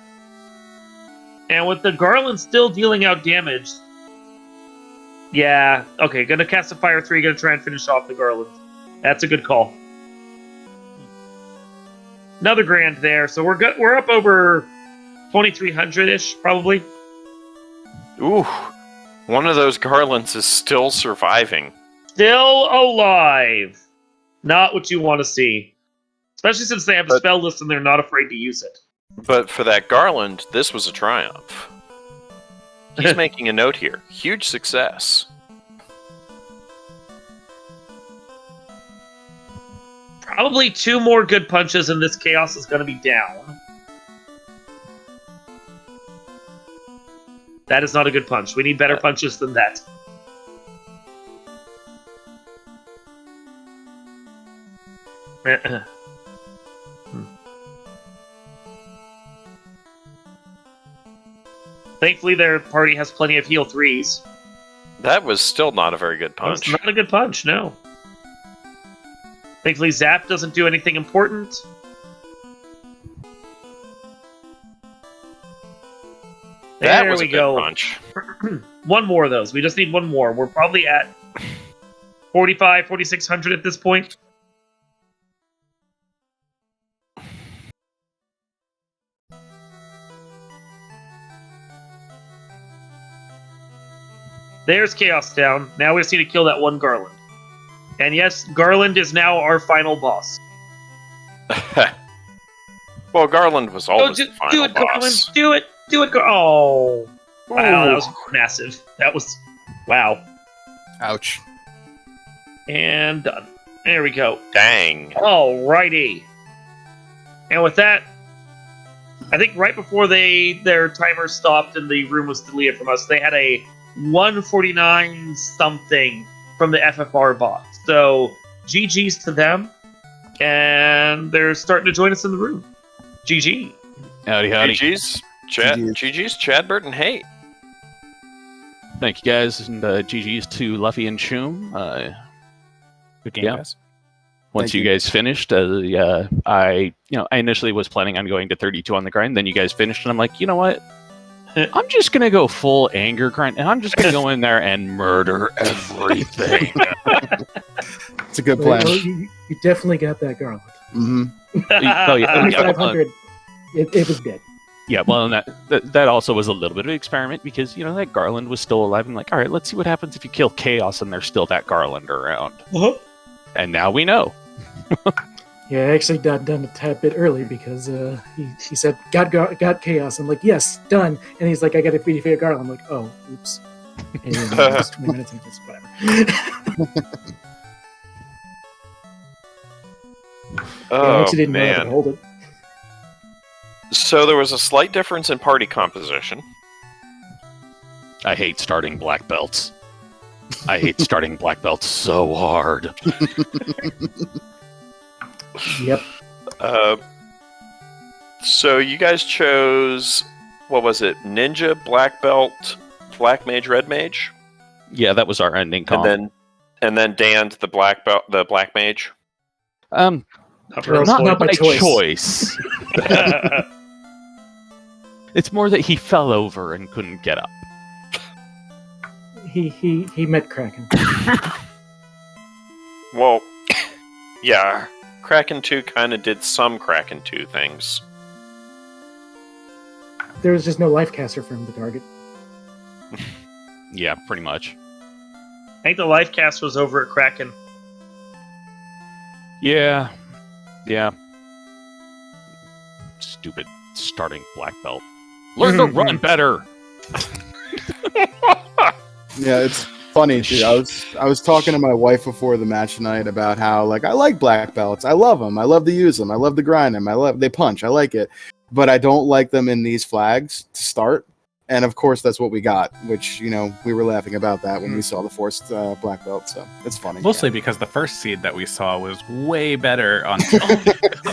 And with the Garland still dealing out damage. Yeah, okay, gonna cast a Fire 3, gonna try and finish off the Garland. That's a good call. Another grand there, so we're up over 2,300-ish, probably. Ooh, one of those Garlands is still surviving. Still alive! Not what you want to see. Especially since they have a spell list and they're not afraid to use it. But for that Garland, this was a triumph. He's making a note here. Huge success. Probably 2 more good punches and this chaos is going to be down. That is not a good punch. We need better punches than that. Thankfully, their party has plenty of heal 3s. That was still not a very good punch. That's not a good punch, no. Thankfully, Zap doesn't do anything important. That was we a good go. punch. One more of those. We just need one more. We're probably at 4,600 at this point. There's Chaos down. Now we just need to kill that one Garland. And yes, Garland is now our final boss. Well, Garland was always the final do it, boss. Garland. Do it. Do it, Oh. Wow, that was massive. That was... Wow. Ouch. And done. There we go. Dang. Alrighty. And with that, I think right before their timer stopped and the room was deleted from us, they had a 149 something from the FFR bot. So GG's to them, and they're starting to join us in the room. GG. Howdy, howdy. GG's, Chadbert and Hate. Thank you, guys, and GG's to Luffy and Choom. Good game, Yeah. guys. Once Thank you guys finished, I initially was planning on going to 32 on the grind. Then you guys finished, and I'm like, you know what? I'm just gonna go full anger grind, and I'm just gonna go in there and murder everything. It's a good Well, plan. you definitely got that garland. Hmm. Oh yeah, yeah, 500. It was dead. yeah. Well, and that also was a little bit of an experiment because that garland was still alive. And like, all right, let's see what happens if you kill chaos and there's still that garland around. Uh-huh. And now we know. Yeah, I actually done a tad bit early because he said got chaos. I'm like, yes, done. And he's like, I got to feed a garland. I'm like, oh, oops. And just 20 minutes into this, whatever. I Oh actually didn't know how to man! hold it. So there was a slight difference in party composition. I hate starting black belts. I hate starting black belts so hard. Yep. So you guys chose, what was it? Ninja, black belt, black mage, red mage, Yeah, that was our ending comp. and then Dan the black belt, the black mage. Not by choice. It's more that he fell over and couldn't get up. He met Kraken. Well, yeah, Kraken 2 kind of did some Kraken 2 things. There was just no life caster for him to target. Yeah, pretty much. I think the life cast was over at Kraken. Yeah. Yeah. Stupid starting black belt. Learn to run better. Yeah, it's funny, dude. I was talking to my wife before the match tonight about how I like black belts. I love them. I love to use them. I love to grind them. They punch. I like it, but I don't like them in these flags to start. And of course, that's what we got. Which we were laughing about that when we saw the forced black belt. So it's funny. Mostly because the first seed that we saw was way better on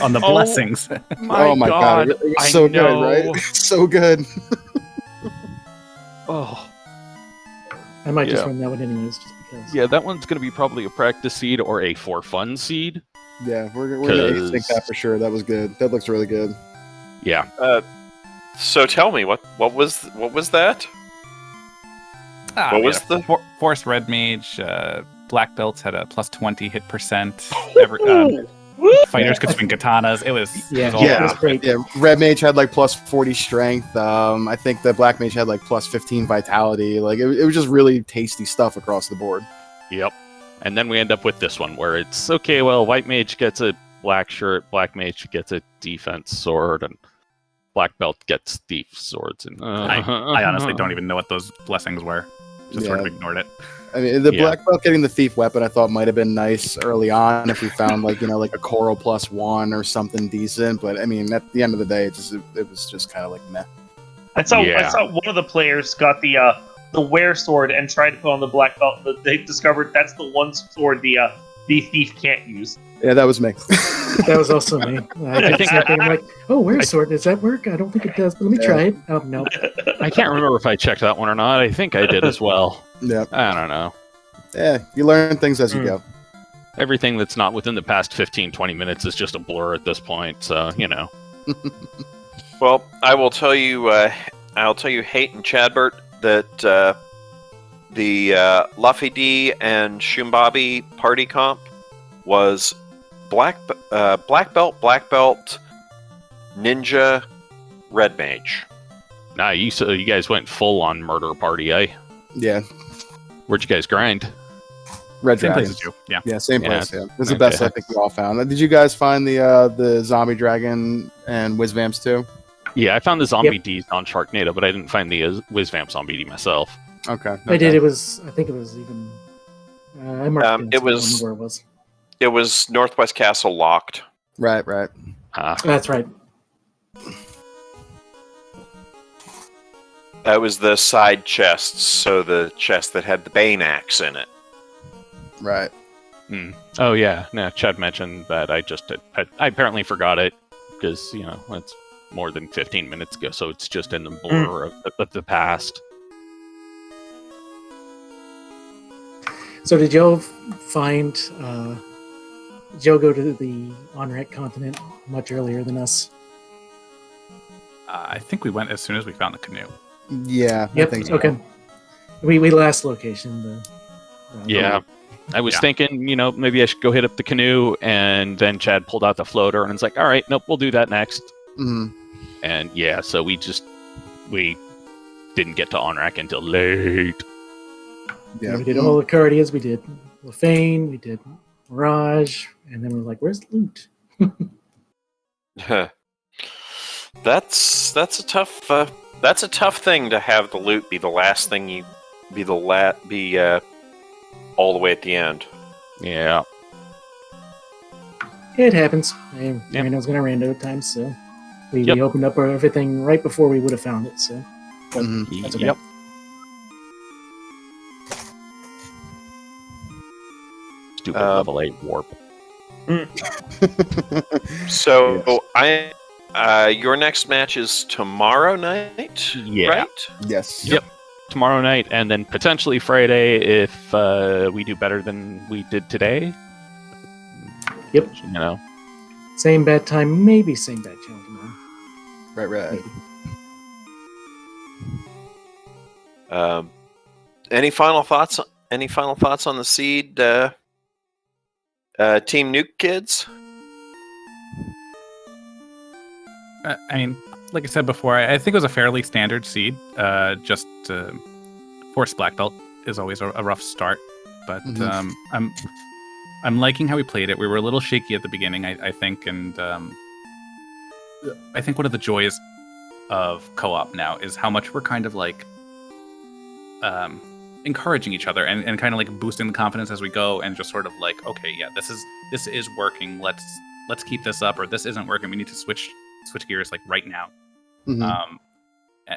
on the blessings. Oh my god, it was so good, right? So good. Oh. I might just Yeah. run that one anyways, just because. Yeah, that one's going to be probably a practice seed or a for fun seed. Yeah, we're gonna think that for sure. That was good. That looks really good. Yeah. So tell me, what was that? What was the Force Red Mage? Black belts had a plus 20 hit percent. Fighters could swing katanas. It was all it was great. Yeah, red mage had plus 40 strength. I think the black mage had plus 15 vitality. It was just really tasty stuff across the board. Yep. And then we end up with this one where it's okay. Well, white mage gets a black shirt, black mage gets a defense sword, and black belt gets thief swords. And I honestly don't even know what those blessings were. Just sort of ignored it. I mean, the black belt getting the thief weapon, I thought might have been nice early on if we found like a coral +1 or something decent. But I mean, at the end of the day, it was just kind of like meh. I saw one of the players got the wear sword and tried to put on the black belt. But they discovered that's the one sword the thief can't use. Yeah, that was me. That was also me. I think I'm like, oh, wear sword. Does that work? I don't think it does, but let me try it. Oh no. I can't remember if I checked that one or not. I think I did as well. Yeah. I don't know. Yeah, you learn things as you go. Everything that's not within the past 15, 20 minutes is just a blur at this point, so, Well, I will tell you, Hate and Chadbert, that the Luffy D and Shumbabi party comp was black belt, ninja, red mage. Nah, you guys went full on murder party, eh? Yeah. Where'd you guys grind? Red Same place Dragon. as you. Yeah. Yeah, same place. Yeah, this is the Okay. best I think we all found. Did you guys find the zombie dragon and whiz vamps too? Yeah, I found the zombie D's on Sharknado, but I didn't find the Whizvamp zombie D myself. Okay. I did. I think it was even. I marked it was- where it was. It was Northwest Castle locked. Right. That's right. That was the side chests, so the chest that had the Bane axe in it. Right. Oh, yeah. No, Chad mentioned that I apparently forgot it because, it's more than 15 minutes ago, so it's just in the blur of the past. So did Joe find? Joe go to the Onrek continent much earlier than us? I think we went as soon as we found the canoe. Yeah. I Yep. think so. Okay. We last location. Yeah. I was Yeah. thinking, maybe I should go hit up the canoe, and then Chad pulled out the floater, and it's like, all right, nope, we'll do that next. Mhm. And yeah, so we didn't get to on-rack until late. Yeah. Yeah. We did all the Cardias. We did Lefane. We did Mirage, and then we're like, "Where's the loot?" That's a tough thing to have the loot be the last thing you be all the way at the end. Yeah. It happens. Yep. Rando's gonna rando at times, so we Yep. opened up everything right before we would have found it. So but Mhm. that's okay. Yep. Stupid level 8 warp. So your next match is tomorrow night, Yeah. right? Yes. Yep. Tomorrow night, and then potentially Friday if we do better than we did today. Yep. Same bad time, maybe same bad channel tomorrow. Right. Any final thoughts? Any final thoughts on the seed? Team Nuke kids. I mean, like I said before, I think it was a fairly standard seed. Just Force Black Belt is always a rough start, but Mhm. I'm liking how we played it. We were a little shaky at the beginning, I think, and I think one of the joys of co-op now is how much we're kind of like encouraging each other and kind of like boosting the confidence as we go, and just sort of like, okay, yeah, this is working. Let's keep this up, or this isn't working. We need to switch gears like right now. Mhm.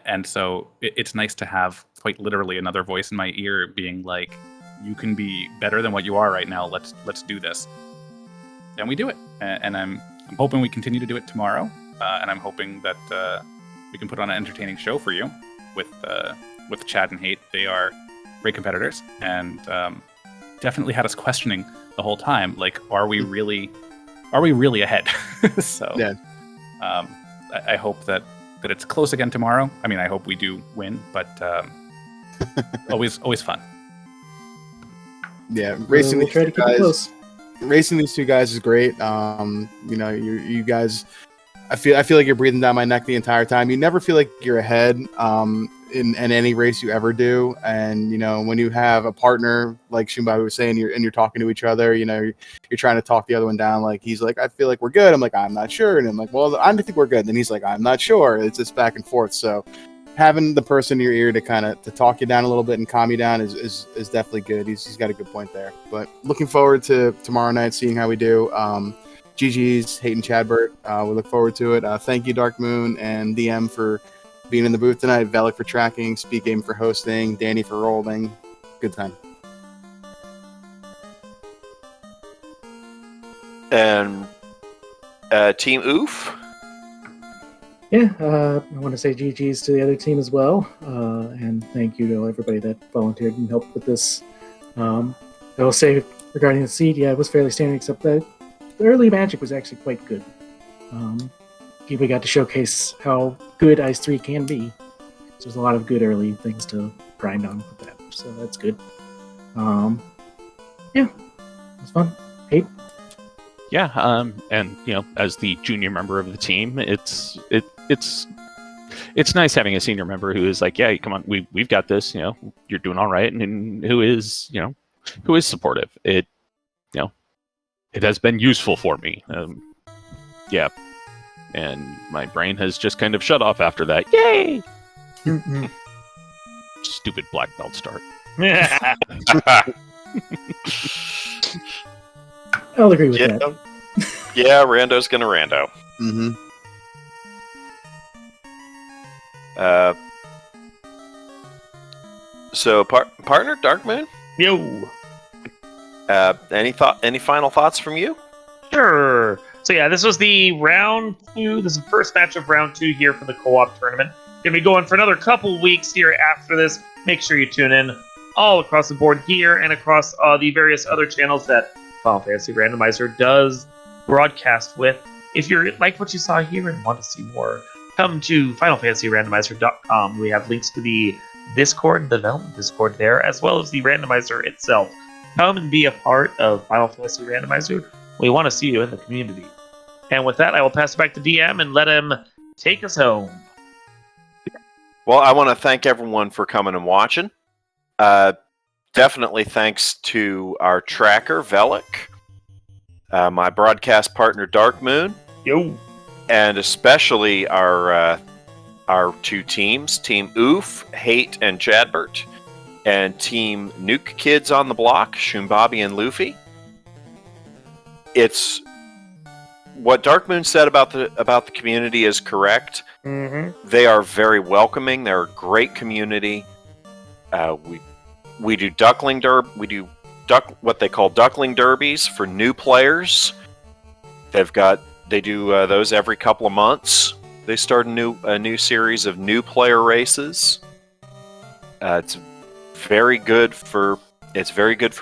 And so it's nice to have quite literally another voice in my ear being like, you can be better than what you are right now. Let's do this. And we do it. And I'm hoping we continue to do it tomorrow. And I'm hoping that we can put on an entertaining show for you with Chad and Hate. They are great competitors, and definitely had us questioning the whole time, like, are we really ahead? So Yeah. I hope that it's close again tomorrow. I mean, I hope we do win, but always fun. Yeah. Racing We'll these try to two keep it guys. close. Racing these two guys is great. You guys. I feel like you're breathing down my neck the entire time. You never feel like you're ahead in any race you ever do. And when you have a partner like Shumbai was saying, you're talking to each other. You're trying to talk the other one down. Like he's like, I feel like we're good. I'm like, I'm not sure. And I'm like, well, I think we're good. And he's like, I'm not sure. It's just back and forth. So having the person in your ear to kind of to talk you down a little bit and calm you down is definitely good. He's got a good point there. But looking forward to tomorrow night, seeing how we do. GG's, Hayden Chadbert. We look forward to it. Thank you, Dark Moon and DM for being in the booth tonight. Velik for tracking, SpeedGaming for hosting, Danny for rolling. Good time. And Team Oof. Yeah, I want to say GG's to the other team as well, and thank you to everybody that volunteered and helped with this. I will say regarding the seed, yeah, it was fairly standard, except that the early magic was actually quite good. We got to showcase how good Ice 3 can be. So there's a lot of good early things to grind on with that, so that's good. Yeah, it was fun. Hate. Yeah, and as the junior member of the team, it's nice having a senior member who is like, yeah, come on, we've got this. You're doing all right, and who is supportive. It has been useful for me. Yeah, and my brain has just kind of shut off after that. Yay! Stupid black belt start. I'll agree with Yeah, that. yeah, Rando's gonna rando. Mm-hmm. So partner Dark Moon. Yo. Any final thoughts from you? Sure. So yeah, this was the round 2. This is the first match of round 2 here for the co-op tournament. Gonna be going for another couple weeks here after this. Make sure you tune in all across the board here and across the various other channels that Final Fantasy Randomizer does broadcast with. If you like what you saw here and want to see more come to FinalFantasyRandomizer.com. We have links to the Discord, the development Discord there, as well as the randomizer itself. Come and be a part of Final Fantasy Randomizer. We want to see you in the community. And with that, I will pass it back to DM and let him take us home. Well, I want to thank everyone for coming and watching. Definitely thanks to our tracker, Velik, my broadcast partner, Dark Moon, Yo. and especially our two teams, Team Oof, Hate, and Chadbert, and Team Nuke Kids on the Block, Shumbabi and Luffy. It's what Dark Moon said about the community is correct. Mm-hmm. They are very welcoming. They're a great community. We do what they call duckling derbies for new players. They do those every couple of months. They start a new series of new player races. It's very good for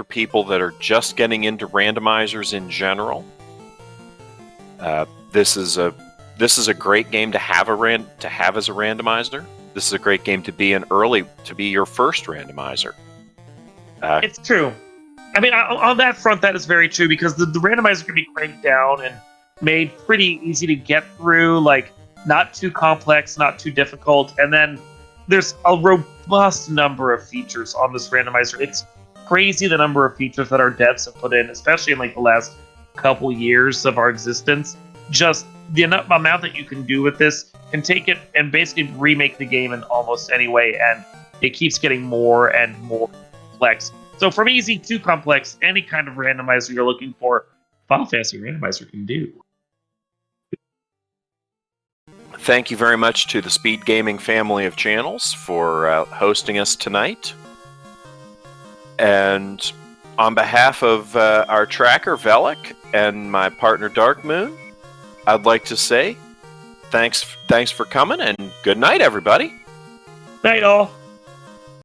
people that are just getting into randomizers in general. This is a great game to have as a randomizer. This is a great game to be your first randomizer. It's true. I mean, on that front, that is very true, because the randomizer can be cranked down and made pretty easy to get through, like not too complex, not too difficult, and then there's a robust number of features on this randomizer. It's crazy the number of features that our devs have put in, especially in like the last couple years of our existence. Just the amount that you can do with this can take it and basically remake the game in almost any way, and it keeps getting more and more complex. So from easy to complex, any kind of randomizer you're looking for, Final Fantasy Randomizer can do. Thank you very much to the SpeedGaming family of channels for hosting us tonight. And on behalf of our tracker, Velik, and my partner, Dark Moon, I'd like to say thanks for coming, and good night, everybody. Night, all.